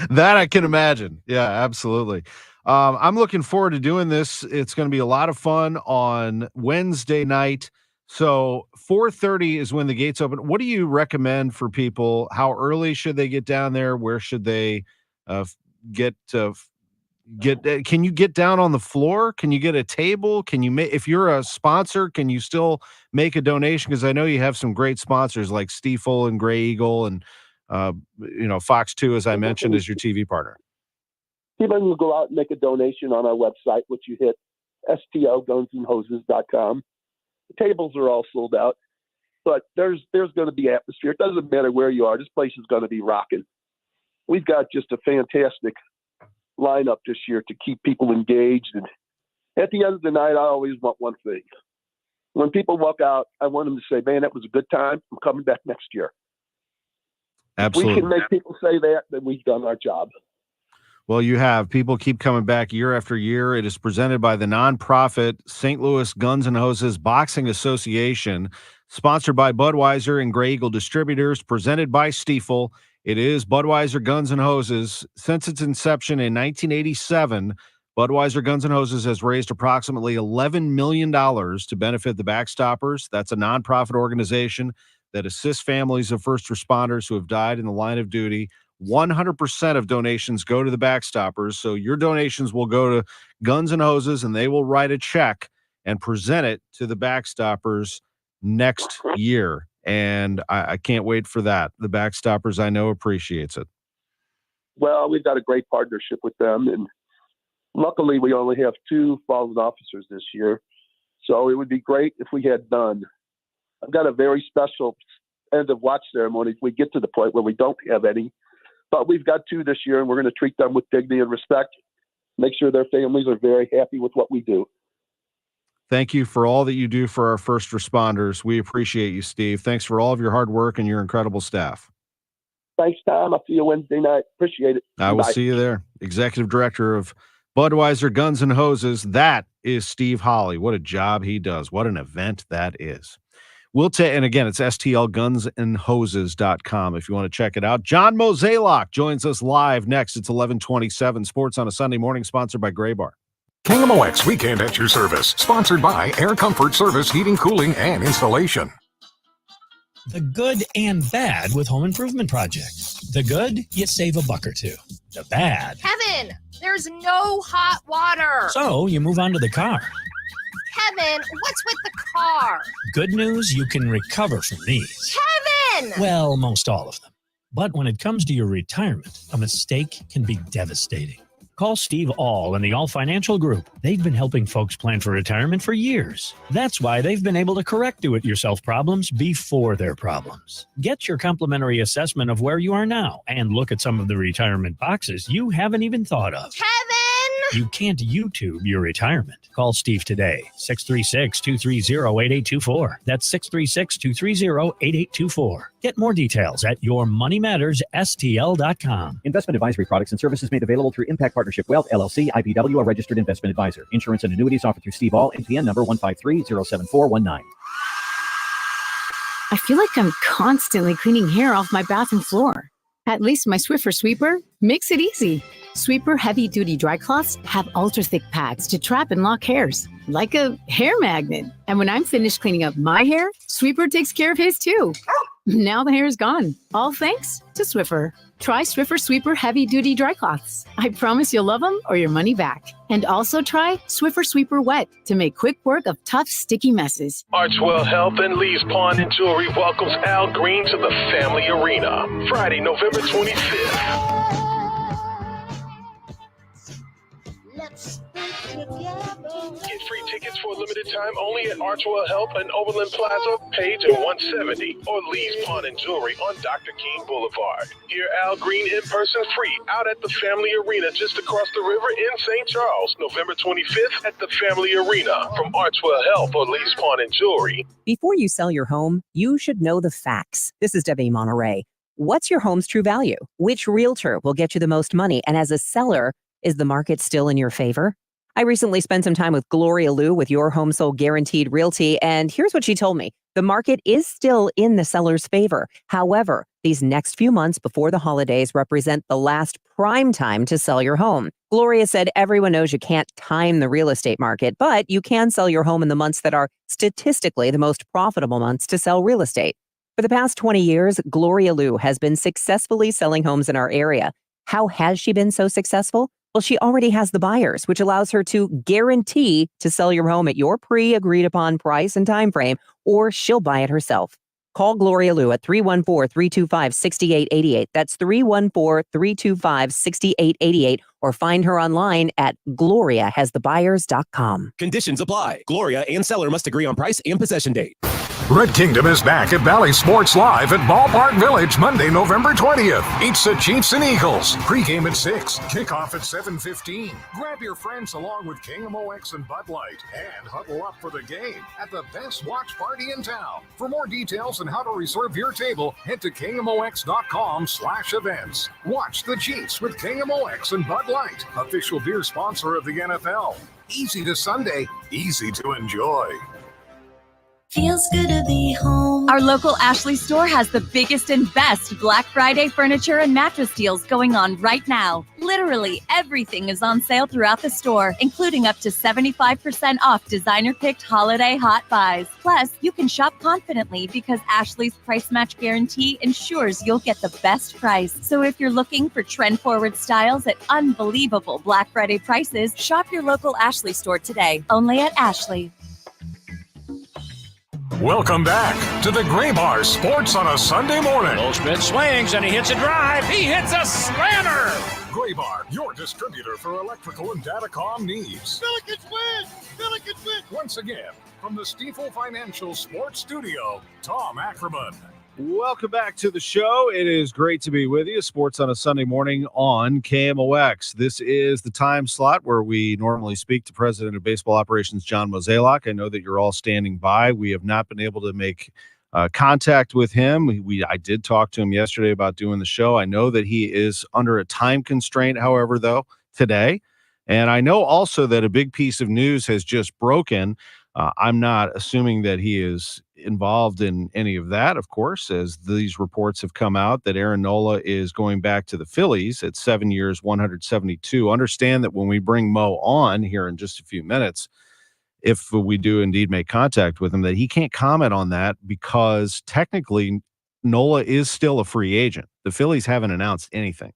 That I can imagine. Yeah, absolutely. I'm looking forward to doing this. It's going to be a lot of fun on Wednesday night. So 4:30 is when the gates open. What do you recommend for people? How early should they get down there? Where should they get? Can you get down on the floor? Can you get a table? Can you make, if you're a sponsor, can you still make a donation? Because I know you have some great sponsors like Stiefel and Gray Eagle and Fox 2, as I mentioned, as your TV partner. People can go out and make a donation on our website, which you hit STLgunsandhoses.com. The tables are all sold out, but there's going to be atmosphere. It doesn't matter where you are. This place is going to be rocking. We've got just a fantastic lineup this year to keep people engaged. And at the end of the night, I always want one thing. When people walk out, I want them to say, man, that was a good time. I'm coming back next year. Absolutely. If we can make people say that, then we've done our job. Well, you have. People keep coming back year after year. It is presented by the nonprofit St. Louis Guns and Hoses Boxing Association, sponsored by Budweiser and Gray Eagle Distributors, presented by Stiefel. It is Budweiser Guns and Hoses. Since its inception in 1987, Budweiser Guns and Hoses has raised approximately $11 million to benefit the Backstoppers. That's a nonprofit organization that assists families of first responders who have died in the line of duty. 100% of donations go to the Backstoppers. So your donations will go to Guns and Hoses, and they will write a check and present it to the Backstoppers next year. And I can't wait for that. The Backstoppers, I know, appreciates it. Well, we've got a great partnership with them, and luckily we only have 2 fallen officers this year. So it would be great if we had none. I've got a very special end of watch ceremony if we get to the point where we don't have any. But we've got 2 this year, and we're going to treat them with dignity and respect, make sure their families are very happy with what we do. Thank you for all that you do for our first responders. We appreciate you, Steve. Thanks for all of your hard work and your incredible staff. Thanks, Tom. I'll see you Wednesday night. Appreciate it. I will Bye. see you there. Executive Director of Budweiser Guns and Hoses. That is Steve Holly. What a job he does. What an event that is. We'll take, and again, it's STLgunsandhoses.com if you want to check it out. John Mozeliak joins us live next. It's 11:27 Sports on a Sunday morning, sponsored by Gray Bar. KMOX Weekend at your service, sponsored by Air Comfort Service Heating, Cooling, and Installation. The good and bad with home improvement projects. The good, you save $1 or $2. The bad, Kevin, there's no hot water. so you move on to the car. Kevin, what's with the car? Good news, you can recover from these. Kevin! Well, most all of them. But when it comes to your retirement, a mistake can be devastating. Call Steve All and the All Financial Group. They've been helping folks plan for retirement for years. That's why they've been able to correct do-it-yourself problems before they're problems. Get your complimentary assessment of where you are now and look at some of the retirement boxes you haven't even thought of. Kevin! You can't YouTube your retirement. Call Steve today, 636-230-8824. That's 636-230-8824. Get more details at yourmoneymattersstl.com. Investment advisory products and services made available through Impact Partnership Wealth, LLC, IPW, a registered investment advisor. Insurance and annuities offered through Steve All, NPN number 153-07419. I feel like I'm constantly cleaning hair off my bathroom floor. At least my Swiffer Sweeper makes it easy. Sweeper heavy-duty dry cloths have ultra-thick pads to trap and lock hairs, like a hair magnet. And when I'm finished cleaning up my hair, Sweeper takes care of his too. Now the hair is gone, all thanks to Swiffer. Try Swiffer Sweeper heavy-duty dry cloths. I promise you'll love them or your money back. And also try Swiffer Sweeper Wet to make quick work of tough, sticky messes. Archwell Health and Lee's Pawn and Jewelry welcomes Al Green to the Family Arena, Friday, November 25th. Get free tickets for a limited time only at Archwell Health and Overland Plaza, Page and 170, or Lee's Pawn and Jewelry on Dr. King Boulevard. Hear Al Green in person free out at the Family Arena just across the river in St. Charles, November 25th at the Family Arena from Archwell Health or Lee's Pawn and Jewelry. Before you sell your home, you should know the facts. This is Debbie Monterey. What's your home's true value? Which realtor will get you the most money? And as a seller, is the market still in your favor? I recently spent some time with Gloria Liu with Your Home Sold Guaranteed Realty, and here's what she told me. The market is still in the seller's favor. However, these next few months before the holidays represent the last prime time to sell your home. Gloria said everyone knows you can't time the real estate market, but you can sell your home in the months that are statistically the most profitable months to sell real estate. For the past 20 years, Gloria Liu has been successfully selling homes in our area. How has she been so successful? Well, she already has the buyers, which allows her to guarantee to sell your home at your pre-agreed upon price and time frame, or she'll buy it herself. Call Gloria Lou at 314-325-6888. That's 314-325-6888, or find her online at gloriahasthebuyers.com. Conditions apply. Gloria and seller must agree on price and possession date. Red Kingdom is back at Valley Sports Live at Ballpark Village Monday, November 20th. It's the Chiefs and Eagles. Pre-game at 6, kickoff at 7:15. Grab your friends along with KMOX and Bud Light and huddle up for the game at the best watch party in town. For more details on how to reserve your table, head to KMOX.com/events. Watch the Chiefs with KMOX and Bud Light, official beer sponsor of the NFL. Easy to Sunday, easy to enjoy. Feels good to be home. Our local Ashley store has the biggest and best Black Friday furniture and mattress deals going on right now. Literally everything is on sale throughout the store, including up to 75% off designer-picked holiday hot buys. Plus, you can shop confidently because Ashley's price match guarantee ensures you'll get the best price. So if you're looking for trend-forward styles at unbelievable Black Friday prices, shop your local Ashley store today, only at Ashley. Welcome back to the Gray Bar Sports on a Sunday morning. Goldschmidt swings and he hits a drive. He hits a slammer. Gray Bar, your distributor for electrical and datacom needs. Billikens win! Billikens win! Once again, from the Stifel Financial Sports Studio, Tom Ackerman. Welcome back to the show. It is great to be with you. Sports on a Sunday morning on KMOX. This is the time slot where we normally speak to President of Baseball Operations John Mozeliak. I know that you're all standing by. We have not been able to make contact with him. I did talk to him yesterday about doing the show. I know that he is under a time constraint, however, though, today. And I know also that a big piece of news has just broken. I'm not assuming that he is involved in any of that, of course, as these reports have come out that Aaron Nola is going back to the Phillies at 7 years, 172. Understand that when we bring Mo on here in just a few minutes, if we do indeed make contact with him, that he can't comment on that because technically Nola is still a free agent. The Phillies haven't announced anything.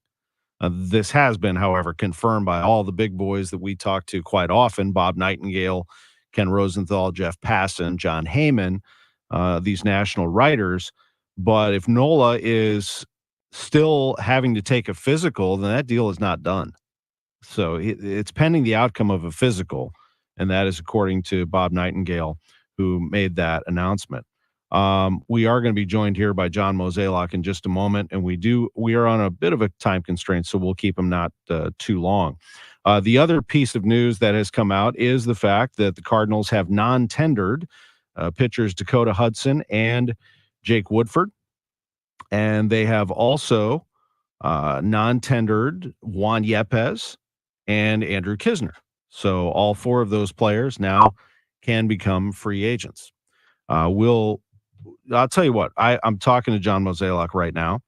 This has been, however, confirmed by all the big boys that we talk to quite often, Bob Nightingale, Ken Rosenthal, Jeff Passan, John Heyman, these national writers. But if Nola is still having to take a physical, then that deal is not done. So it's pending the outcome of a physical, and that is according to Bob Nightingale, who made that announcement. We are going to be joined here by John Mozeliak in just a moment, and we are on a bit of a time constraint, so we'll keep him not too long. The other piece of news that has come out is the fact that the Cardinals have non-tendered pitchers Dakota Hudson and Jake Woodford, and they have also non-tendered Juan Yepes and Andrew Kisner. So all four of those players now can become free agents. I'll tell you what, I'm talking to John Mozeliak right now.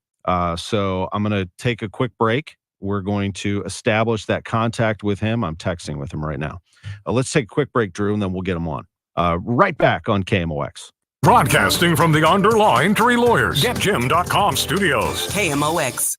So I'm going to take a quick break. We're going to establish that contact with him. I'm texting with him right now. Let's take a quick break, Drew, and then we'll get him on. Right back on KMOX. Broadcasting from the Underline Three Lawyers, GetJim.com studios. KMOX.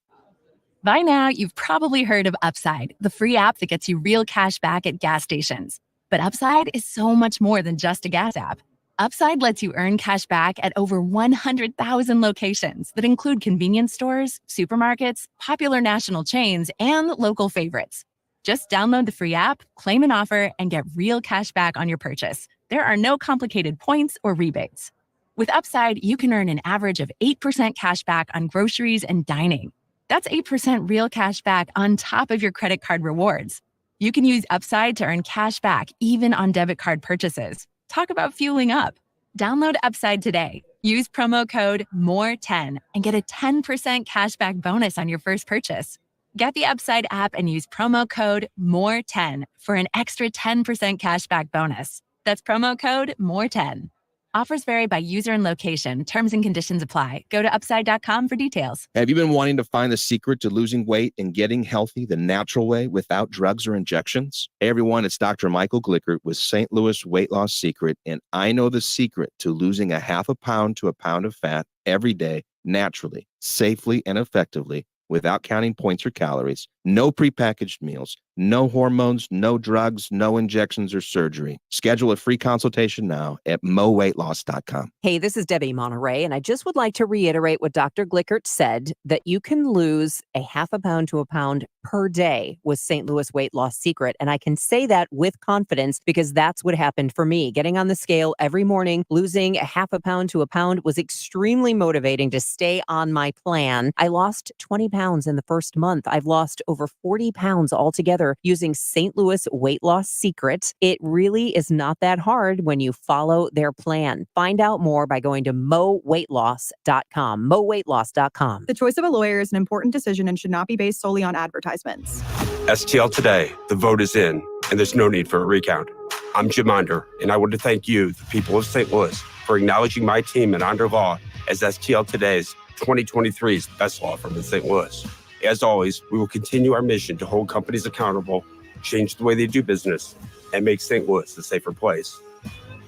By now, you've probably heard of Upside, the free app that gets you real cash back at gas stations. But Upside is so much more than just a gas app. Upside lets you earn cash back at over 100,000 locations that include convenience stores, supermarkets, popular national chains, and local favorites. Just download the free app, claim an offer, and get real cash back on your purchase. There are no complicated points or rebates. With Upside, you can earn an average of 8% cash back on groceries and dining. That's 8% real cash back on top of your credit card rewards. You can use Upside to earn cash back even on debit card purchases. Talk about fueling up. Download Upside today. Use promo code MORE10 and get a 10% cashback bonus on your first purchase. Get the Upside app and use promo code MORE10 for an extra 10% cashback bonus. That's promo code MORE10. Offers vary by user and location. Terms and conditions apply. Go to upside.com for details. Have you been wanting to find the secret to losing weight and getting healthy the natural way without drugs or injections? Hey everyone, it's Dr. Michael Glickert with St. Louis Weight Loss Secret, and I know the secret to losing a half a pound to a pound of fat every day, naturally, safely, and effectively, without counting points or calories, No prepackaged meals, no hormones, no drugs, no injections or surgery. Schedule a free consultation now at moweightloss.com. Hey, this is Debbie Monterey, and I just would like to reiterate what Dr. Glickert said, that you can lose a half a pound to a pound per day with St. Louis Weight Loss Secret. And I can say that with confidence because that's what happened for me. Getting on the scale every morning, losing a half a pound to a pound was extremely motivating to stay on my plan. I lost 20 pounds in the first month. I've lost over 40 pounds altogether using St. Louis Weight Loss Secret. It really is not that hard when you follow their plan. Find out more by going to moweightloss.com. moweightloss.com. The choice of a lawyer is an important decision and should not be based solely on advertisements. STL Today, the vote is in, and there's no need for a recount. I'm Jim Onder, and I want to thank you, the people of St. Louis, for acknowledging my team at Onder Law as STL Today's 2023's best law firm in St. Louis. As always, we will continue our mission to hold companies accountable, change the way they do business, and make St. Louis a safer place.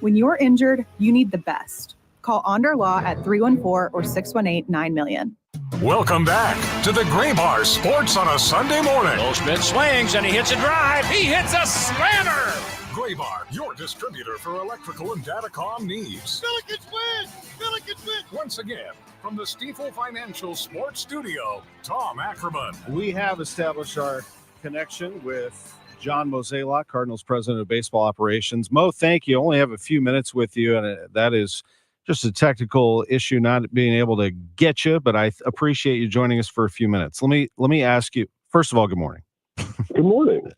When you're injured, you need the best. Call Onder Law at 314 or 618-9000000. Welcome back to the Gray Bar Sports on a Sunday morning. Goldschmidt swings and he hits a drive. He hits a slammer. Gray Bar, your distributor for electrical and datacom needs. Billikens win! Billikens win! Once again, from the Stifel Financial Sports Studio, Tom Ackerman. We have established our connection with John Mozeliak, Cardinals president of baseball operations. Mo, thank you. Only have a few minutes with you, and that is just a technical issue, not being able to get you, but I appreciate you joining us for a few minutes. Let me ask you, first of all, good morning. Good morning.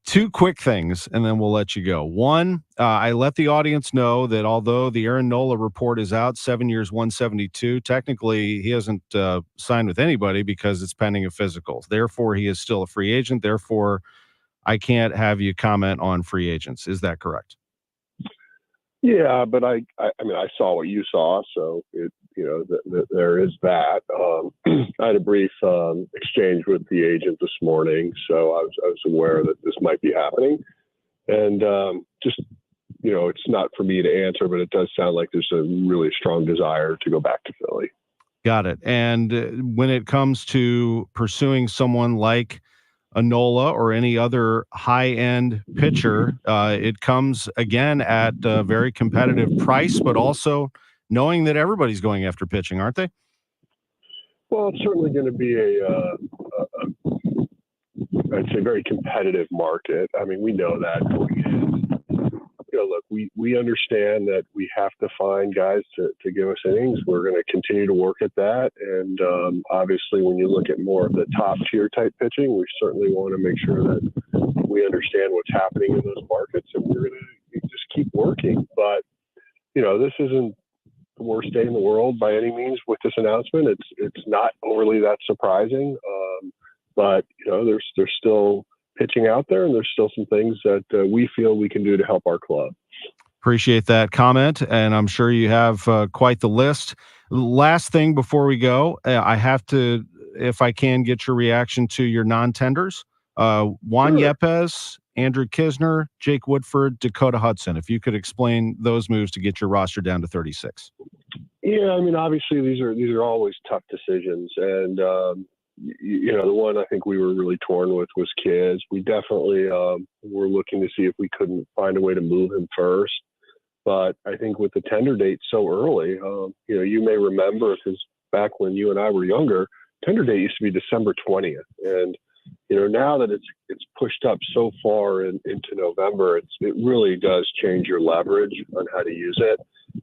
Two quick things, and then we'll let you go. One, I let the audience know that although the Aaron Nola report is out, 7 years, $172, technically he hasn't signed with anybody because it's pending a physical. Therefore, he is still a free agent. Therefore, I can't have you comment on free agents. Is that correct? Yeah, but I mean, I saw what you saw, so there is that. I had a brief exchange with the agent this morning, so I was aware that this might be happening, and it's not for me to answer, but it does sound like there's a really strong desire to go back to Philly. Got it. And when it comes to pursuing someone like a Nola or any other high-end pitcher, it comes again at a very competitive price, but also knowing that everybody's going after pitching, aren't they? Well, it's certainly going to be I'd say very competitive market. I mean, we know that going in. Look, we understand that we have to find guys to give us innings. We're going to continue to work at that. And obviously, when you look at more of the top tier type pitching, we certainly want to make sure that we understand what's happening in those markets, and we're going to just keep working. But, this isn't the worst day in the world by any means with this announcement. It's not overly that surprising. But, there's still pitching out there, and there's still some things that we feel we can do to help our club. Appreciate that comment, and I'm sure you have quite the list. Last thing before we go, I have to, if I can, get your reaction to your non-tenders. Juan Yepes, Andrew Kisner, Jake Woodford, Dakota Hudson. If you could explain those moves to get your roster down to 36. Yeah, I mean, obviously these are always tough decisions, and the one I think we were really torn with was Kiz. We definitely were looking to see if we couldn't find a way to move him first. But I think with the tender date so early, you may remember, because back when you and I were younger, tender date used to be December 20th. And, now that it's pushed up so far into November, it really does change your leverage on how to use it.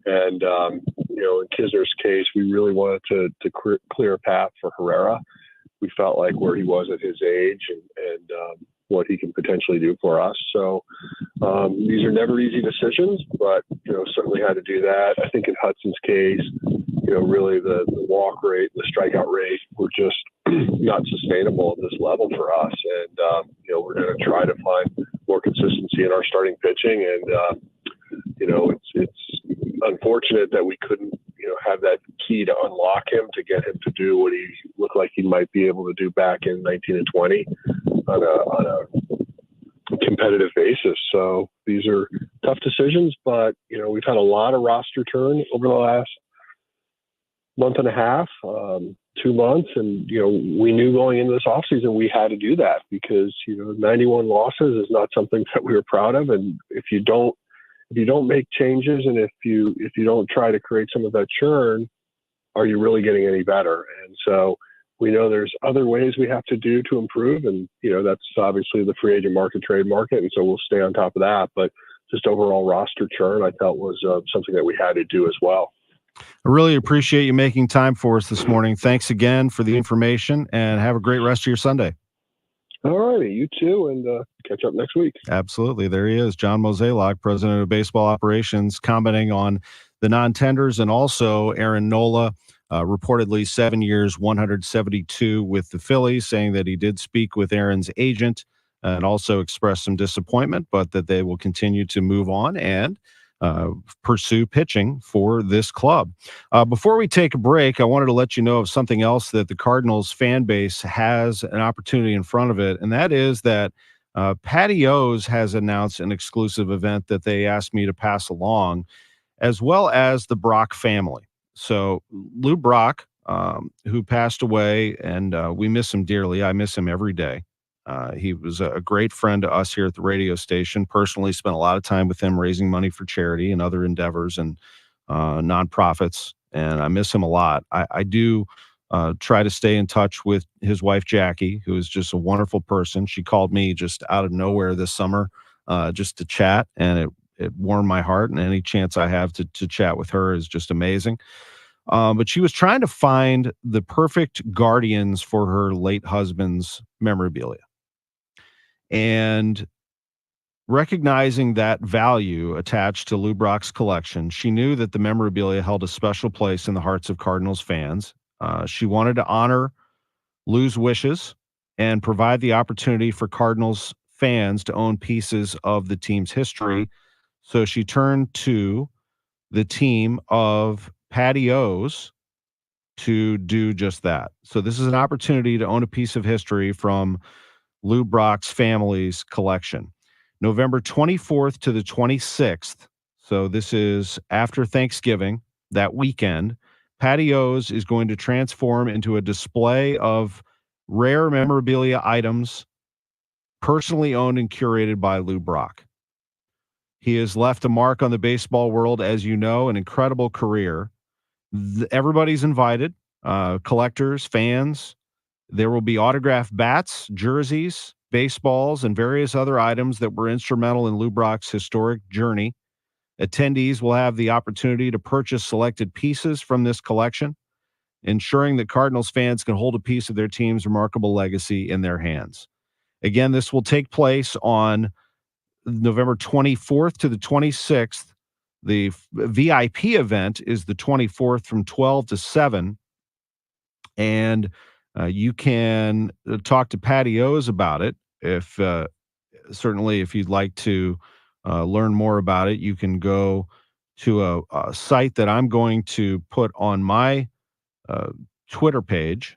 And, in Kisner's case, we really wanted to clear a path for Herrera. We felt like where he was at his age and what he can potentially do for us. So these are never easy decisions, but, certainly had to do that. I think in Hudson's case, really the walk rate, the strikeout rate were just not sustainable at this level for us. And, we're going to try to find more consistency in our starting pitching. And, it's unfortunate that we couldn't, have that key to unlock him, to get him to do what he looked like he might be able to do back in 19 and 20 on a competitive basis. So these are tough decisions, but, we've had a lot of roster turn over the last month and a half, 2 months. And, we knew going into this offseason, we had to do that because, 91 losses is not something that we were proud of. And if you don't make changes and if you don't try to create some of that churn, are you really getting any better? And so we know there's other ways we have to do to improve. And, that's obviously the free agent market, trade market. And so we'll stay on top of that. But just overall roster churn, I felt was something that we had to do as well. I really appreciate you making time for us this morning. Thanks again for the information and have a great rest of your Sunday. All righty. You too. And catch up next week. Absolutely. There he is, John Mozeliak, president of baseball operations, commenting on the non-tenders and also Aaron Nola, reportedly 7 years, $172 with the Phillies, saying that he did speak with Aaron's agent and also expressed some disappointment, but that they will continue to move on and pursue pitching for this club. Before we take a break, I wanted to let you know of something else that the Cardinals fan base has an opportunity in front of it, and that is that Patty O's has announced an exclusive event that they asked me to pass along, as well as the Brock family. So Lou Brock, who passed away, and we miss him dearly. I miss him every day. He was a great friend to us here at the radio station. Personally spent a lot of time with him raising money for charity and other endeavors and nonprofits, and I miss him a lot. I do try to stay in touch with his wife, Jackie, who is just a wonderful person. She called me just out of nowhere this summer just to chat, and it warmed my heart, and any chance I have to chat with her is just amazing. But she was trying to find the perfect guardians for her late husband's memorabilia. And recognizing that value attached to Lou Brock's collection, she knew that the memorabilia held a special place in the hearts of Cardinals fans. She wanted to honor Lou's wishes and provide the opportunity for Cardinals fans to own pieces of the team's history. So she turned to the team of Patty O's to do just that. So this is an opportunity to own a piece of history from Lou Brock's family's collection. November 24th to the 26th, so this is after Thanksgiving, that weekend, Patty O's is going to transform into a display of rare memorabilia items personally owned and curated by Lou Brock. He has left a mark on the baseball world, as you know, an incredible career. Everybody's invited, collectors, fans. There will be autographed bats, jerseys, baseballs, and various other items that were instrumental in Lou Brock's historic journey. Attendees will have the opportunity to purchase selected pieces from this collection, ensuring that Cardinals fans can hold a piece of their team's remarkable legacy in their hands. Again, this will take place on November 24th to the 26th. The VIP event is the 24th from 12 to 7. And you can talk to Patty O's about it. Certainly, if you'd like to learn more about it, you can go to a site that I'm going to put on my Twitter page.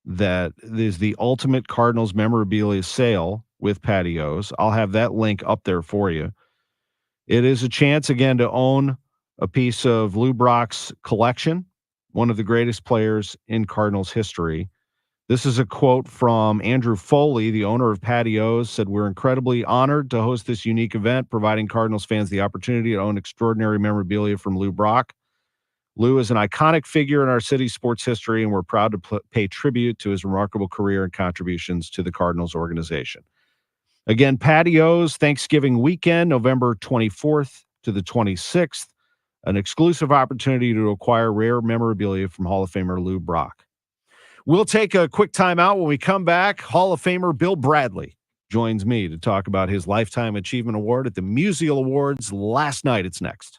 That is the Ultimate Cardinals Memorabilia Sale with Patty O's. I'll have that link up there for you. It is a chance, again, to own a piece of Lou Brock's collection, one of the greatest players in Cardinals history. This is a quote from Andrew Foley, the owner of Patty O's, said, "We're incredibly honored to host this unique event, providing Cardinals fans the opportunity to own extraordinary memorabilia from Lou Brock. Lou is an iconic figure in our city's sports history, and we're proud to pay tribute to his remarkable career and contributions to the Cardinals organization." Again, Patty O's Thanksgiving weekend, November 24th to the 26th, an exclusive opportunity to acquire rare memorabilia from Hall of Famer Lou Brock. We'll take a quick time out. When we come back, Hall of Famer Bill Bradley joins me to talk about his Lifetime Achievement Award at the Musial Awards last night. It's next.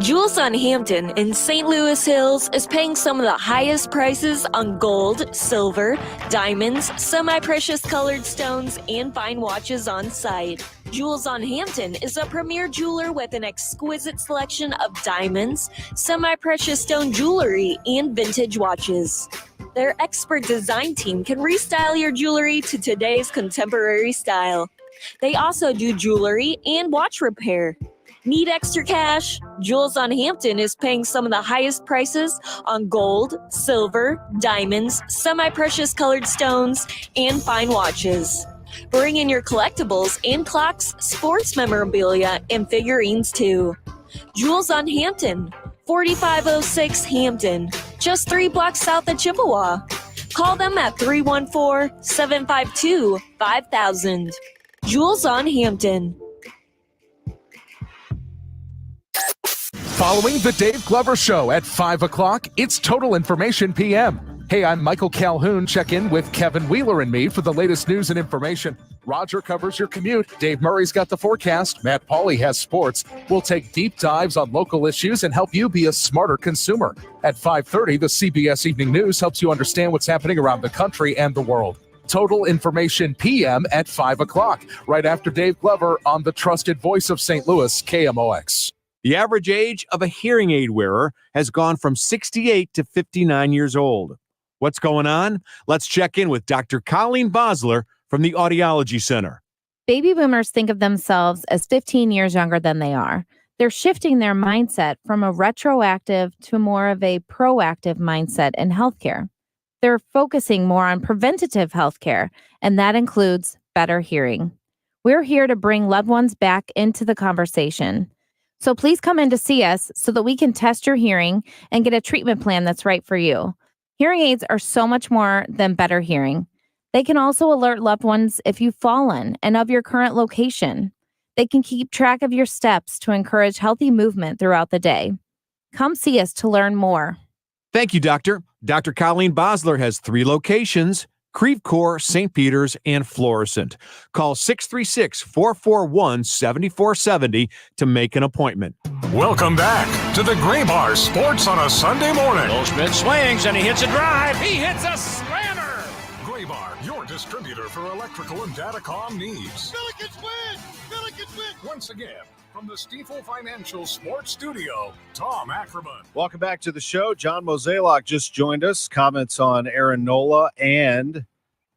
Jules on Hampton in St. Louis Hills is paying some of the highest prices on gold, silver, diamonds, semi-precious colored stones, and fine watches on site. Jules on Hampton is a premier jeweler with an exquisite selection of diamonds, semi-precious stone jewelry, and vintage watches. Their expert design team can restyle your jewelry to today's contemporary style. They also do jewelry and watch repair. Need extra cash? Jewels on Hampton is paying some of the highest prices on gold, silver, diamonds, semi-precious colored stones, and fine watches. Bring in your collectibles and clocks, sports memorabilia, and figurines too. Jewels on Hampton, 4506 Hampton, just 3 blocks south of Chippewa. Call them at 314-752-5000. Jewels on Hampton. Following the Dave Glover Show at 5 o'clock, it's Total Information PM. Hey, I'm Michael Calhoun. Check in with Kevin Wheeler and me for the latest news and information. Roger covers your commute. Dave Murray's got the forecast. Matt Pauley has sports. We'll take deep dives on local issues and help you be a smarter consumer. At 5:30, the CBS Evening News helps you understand what's happening around the country and the world. Total Information PM at 5 o'clock, right after Dave Glover on the trusted voice of St. Louis, KMOX. The average age of a hearing aid wearer has gone from 68 to 59 years old. What's going on? Let's check in with Dr. Colleen Bosler from the Audiology Center. Baby boomers think of themselves as 15 years younger than they are. They're shifting their mindset from a retroactive to more of a proactive mindset in healthcare. They're focusing more on preventative healthcare, and that includes better hearing. We're here to bring loved ones back into the conversation. So please come in to see us so that we can test your hearing and get a treatment plan that's right for you. Hearing aids are so much more than better hearing. They can also alert loved ones if you've fallen and of your current location. They can keep track of your steps to encourage healthy movement throughout the day. Come see us to learn more. Thank you, Doctor. Dr. Colleen Bosler has 3 locations: Creve Coeur, St. Peter's, and Florissant. Call 636-441-7470 to make an appointment. Welcome back to the Gray Bar Sports on a Sunday morning. Goldschmidt swings and he hits a drive. He hits a slammer. Gray Bar, your distributor for electrical and datacom needs. Billikens win! Billikens win! Once again, from the Stifel Financial Sports Studio, Tom Ackerman. Welcome back to the show. John Mozeliak just joined us. Comments on Aaron Nola and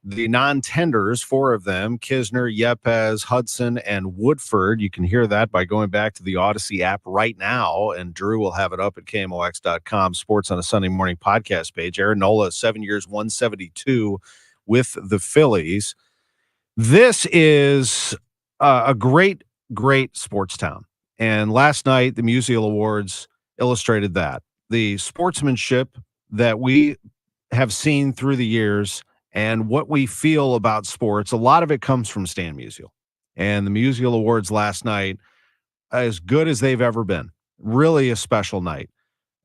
the non-tenders, 4 of them: Kisner, Yepes, Hudson, and Woodford. You can hear that by going back to the Odyssey app right now, and Drew will have it up at KMOX.com, Sports on a Sunday Morning podcast page. Aaron Nola, 7 years, 172 with the Phillies. This is a great sports town. And last night, the Musial Awards illustrated that. The sportsmanship that we have seen through the years and what we feel about sports, a lot of it comes from Stan Musial. And the Musial Awards last night, as good as they've ever been. Really a special night.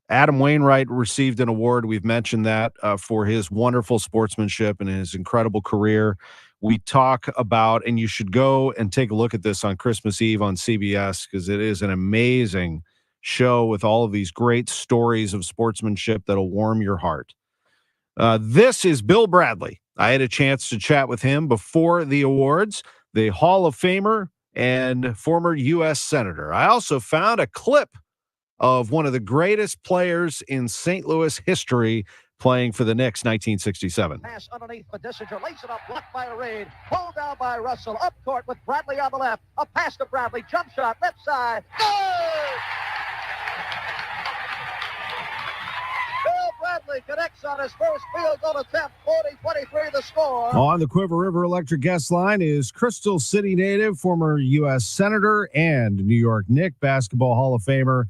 Adam Wainwright received an award. We've mentioned that for his wonderful sportsmanship and his incredible career. We talk about, and you should go and take a look at this on Christmas Eve on CBS, because it is an amazing show with all of these great stories of sportsmanship that'll warm your heart. This is Bill Bradley. I had a chance to chat with him before the awards, the Hall of Famer and former U.S. Senator. I also found a clip of one of the greatest players in St. Louis history playing for the Knicks, 1967. Pass underneath for Dissinger, lays it up, blocked by Reed, pulled down by Russell, up court with Bradley on the left, a pass to Bradley, jump shot, left side, goal! Bill Bradley connects on his first field goal attempt, 40-23 the score. On the Quiver River Electric guest line is Crystal City native, former U.S. Senator and New York Knicks basketball Hall of Famer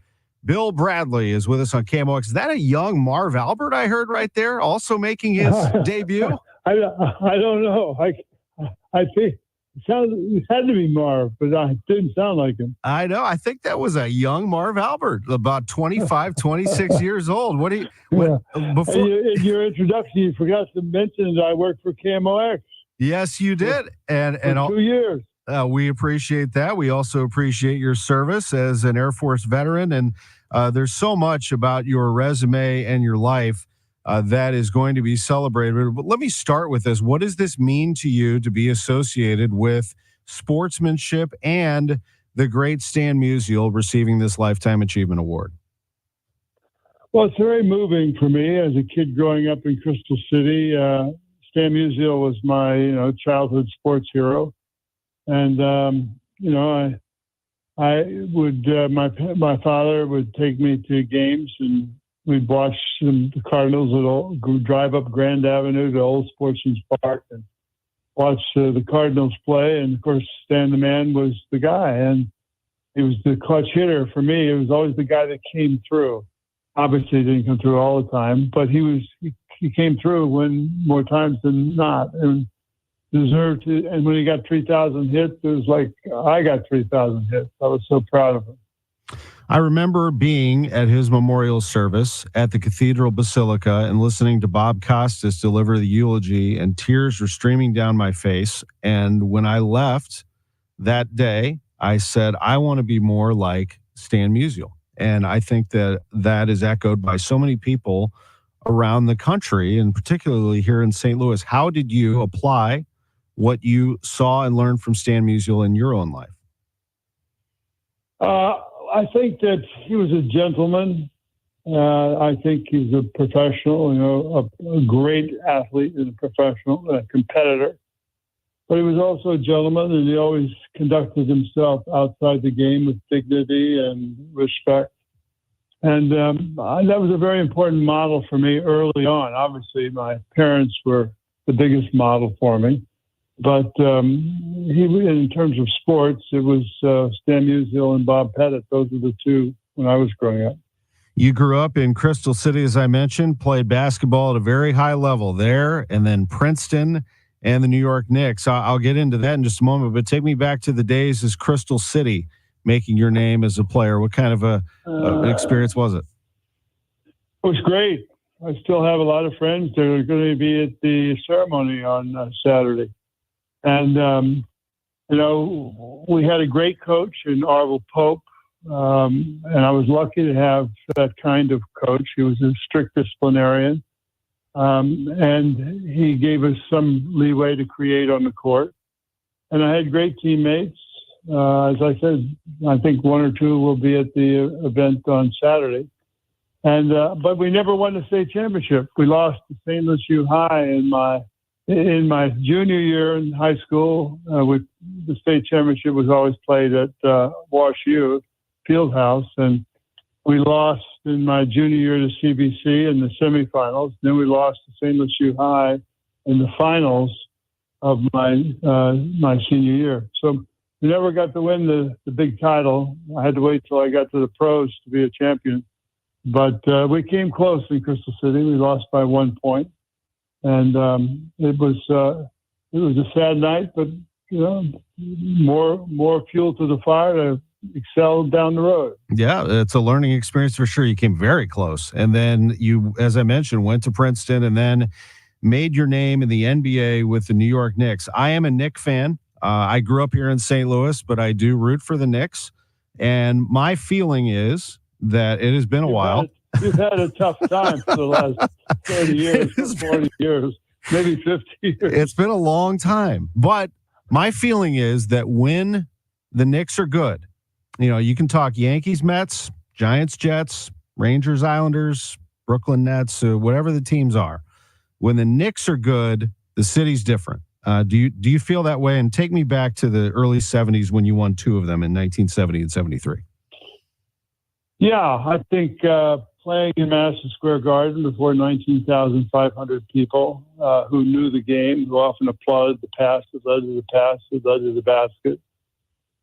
Bill Bradley is with us on KMOX. Is that a young Marv Albert I heard right there, also making his debut? I don't know. I think it had to be Marv, but it didn't sound like him. I know. I think that was a young Marv Albert, about 25, 26 years old. What do you before in your introduction? You forgot to mention that I worked for KMOX. Yes, you did, and for 2 years. We appreciate that. We also appreciate your service as an Air Force veteran, and there's so much about your resume and your life that is going to be celebrated. But let me start with this. What does this mean to you to be associated with sportsmanship and the great Stan Musial receiving this Lifetime Achievement Award? Well, it's very moving for me as a kid growing up in Crystal City. Stan Musial was my childhood sports hero. And, my father would take me to games, and we'd watch the Cardinals. Would drive up Grand Avenue to Old Sportsman's Park and watch the Cardinals play. And of course, Stan the Man was the guy, and he was the clutch hitter for me. It was always the guy that came through. Obviously, he didn't come through all the time, but he came through more times than not, and deserved to. And when he got 3,000 hits, it was like I got 3,000 hits. I was so proud of him. I remember being at his memorial service at the Cathedral Basilica and listening to Bob Costas deliver the eulogy, and tears were streaming down my face. And when I left that day, I said, I want to be more like Stan Musial. And I think that is echoed by so many people around the country, and particularly here in St. Louis. How did you apply what you saw and learned from Stan Musial in your own life? I think that he was a gentleman. I think he's a professional, a great athlete and a professional, a competitor. But he was also a gentleman, and he always conducted himself outside the game with dignity and respect. And that was a very important model for me early on. Obviously, my parents were the biggest model for me. But in terms of sports, it was Stan Musial and Bob Pettit. Those were the two when I was growing up. You grew up in Crystal City, as I mentioned, played basketball at a very high level there, and then Princeton and the New York Knicks. I'll get into that in just a moment, but take me back to the days as Crystal City, making your name as a player. What kind of an experience was it? It was great. I still have a lot of friends that are going to be at the ceremony on Saturday. And, we had a great coach in Arvel Pope, and I was lucky to have that kind of coach. He was a strict disciplinarian, and he gave us some leeway to create on the court. And I had great teammates. As I said, I think one or two will be at the event on Saturday. And but we never won the state championship. We lost to St. Louis U High in my junior year in high school. The state championship was always played at Wash U Fieldhouse, and we lost in my junior year to CBC in the semifinals. Then we lost to St. Louis U High in the finals of my senior year. So we never got to win the big title. I had to wait till I got to the pros to be a champion. But we came close in Crystal City. We lost by 1 point. And it was a sad night, but more fuel to the fire to excel down the road. Yeah, it's a learning experience for sure. You came very close, and then you, as I mentioned, went to Princeton, and then made your name in the NBA with the New York Knicks. I am a Knicks fan. I grew up here in St. Louis, but I do root for the Knicks. And my feeling is that it has been a while. You've had a tough time for the last 30 years, 40 years, maybe 50 years. It's been a long time. But my feeling is that when the Knicks are good, you can talk Yankees, Mets, Giants, Jets, Rangers, Islanders, Brooklyn Nets, whatever the teams are. When the Knicks are good, the city's different. Do you feel that way? And take me back to the early 70s when you won two of them in 1970 and 73. Yeah, I think playing in Madison Square Garden before 19,500 people who knew the game, who often applauded the pass that led to the pass that led to the basket.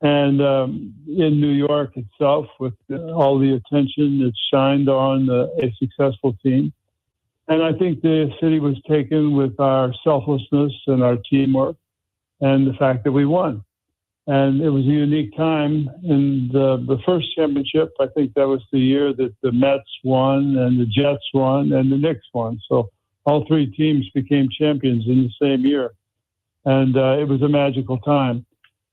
And in New York itself, with all the attention that shined on a successful team. And I think the city was taken with our selflessness and our teamwork and the fact that we won. And it was a unique time. In the first championship, I think that was the year that the Mets won and the Jets won and the Knicks won. So all three teams became champions in the same year. And it was a magical time.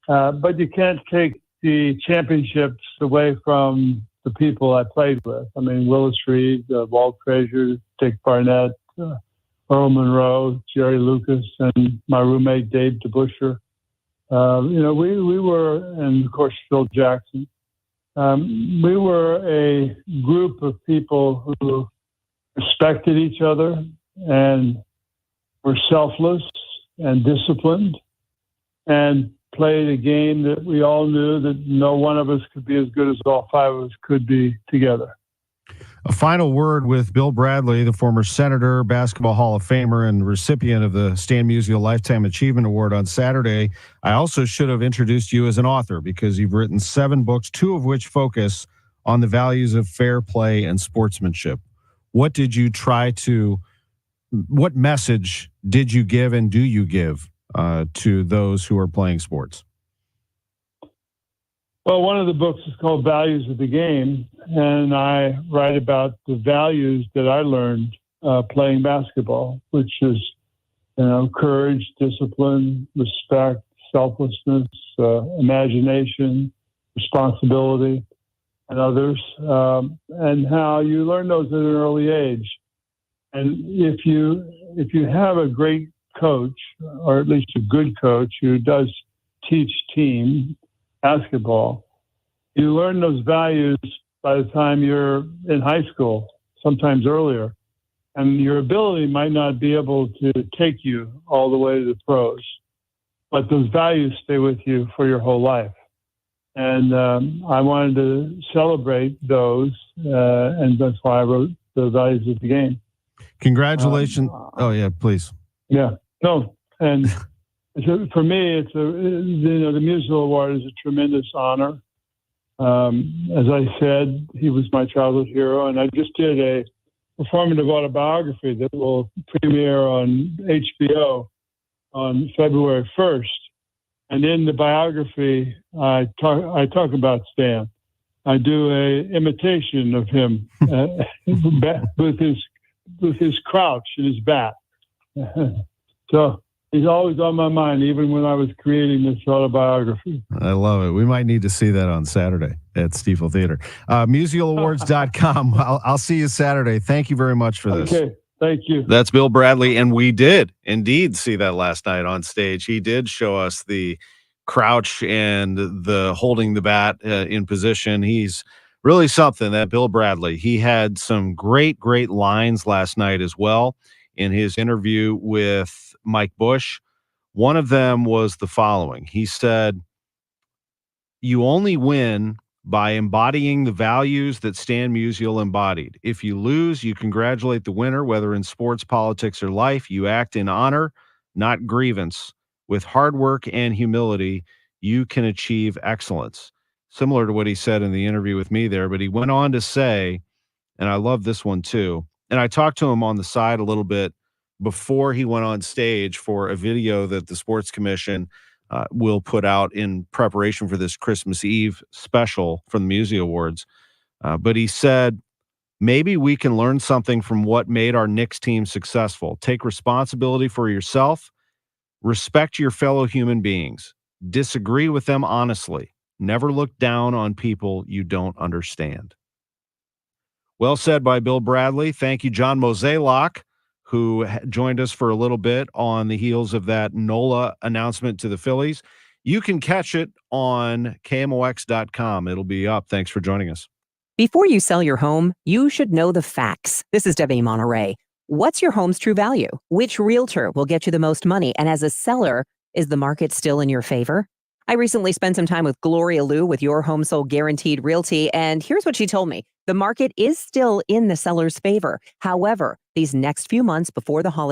But you can't take the championships away from the people I played with. I mean, Willis Reed, Walt Frazier, Dick Barnett, Earl Monroe, Jerry Lucas, and my roommate, Dave DeBuscher. We were, and of course, Phil Jackson. We were a group of people who respected each other and were selfless and disciplined and played a game that we all knew that no one of us could be as good as all five of us could be together. A final word with Bill Bradley, the former senator, basketball Hall of Famer, and recipient of the Stan Musial Lifetime Achievement Award on Saturday. I also should have introduced you as an author because you've written 7 books, 2 of which focus on the values of fair play and sportsmanship. What message did you give and do you give to those who are playing sports? Well, one of the books is called Values of the Game, and I write about the values that I learned playing basketball, which is, courage, discipline, respect, selflessness, imagination, responsibility, and others, and how you learn those at an early age. And if you have a great coach, or at least a good coach who does teach team basketball, you learn those values by the time you're in high school, sometimes earlier. And your ability might not be able to take you all the way to the pros, but those values stay with you for your whole life. And I wanted to celebrate those, and that's why I wrote the Values of the Game. Congratulations. Oh, yeah, please. Yeah. No, and for me, it's the Musial Award is a tremendous honor. As I said, he was my childhood hero, and I just did a performative autobiography that will premiere on HBO on February 1st. And in the biography, I talk about Stan. I do a imitation of him with his crouch and his bat. So he's always on my mind, even when I was creating this autobiography. I love it. We might need to see that on Saturday at Stiefel Theater. MusialAwards.com. I'll see you Saturday. Thank you very much for this. Okay. Thank you. That's Bill Bradley, and we did indeed see that last night on stage. He did show us the crouch and the holding the bat in position. He's really something, that Bill Bradley. He had some great lines last night as well in his interview with Mike Bush. One of them was the following. He said, "You only win by embodying the values that Stan Musial embodied. If you lose, you congratulate the winner, whether in sports, politics, or life. You act in honor, not grievance. With hard work and humility, you can achieve excellence." Similar to what he said in the interview with me there, but he went on to say, and I love this one too, and I talked to him on the side a little bit before he went on stage for a video that the Sports Commission will put out in preparation for this Christmas Eve special from the Musial Awards. But he said, maybe we can learn something from what made our Knicks team successful. Take responsibility for yourself. Respect your fellow human beings. Disagree with them honestly. Never look down on people you don't understand. Well said by Bill Bradley. Thank you, John Mozeliak, who joined us for a little bit on the heels of that NOLA announcement to the Phillies. You can catch it on KMOX.com. It'll be up. Thanks for joining us. Before you sell your home, you should know the facts. This is Debbie Monterey. What's your home's true value? Which realtor will get you the most money? And as a seller, is the market still in your favor? I recently spent some time with Gloria Liu with Your Home Sold Guaranteed Realty, and here's what she told me. The market is still in the seller's favor. However, these next few months before the holidays,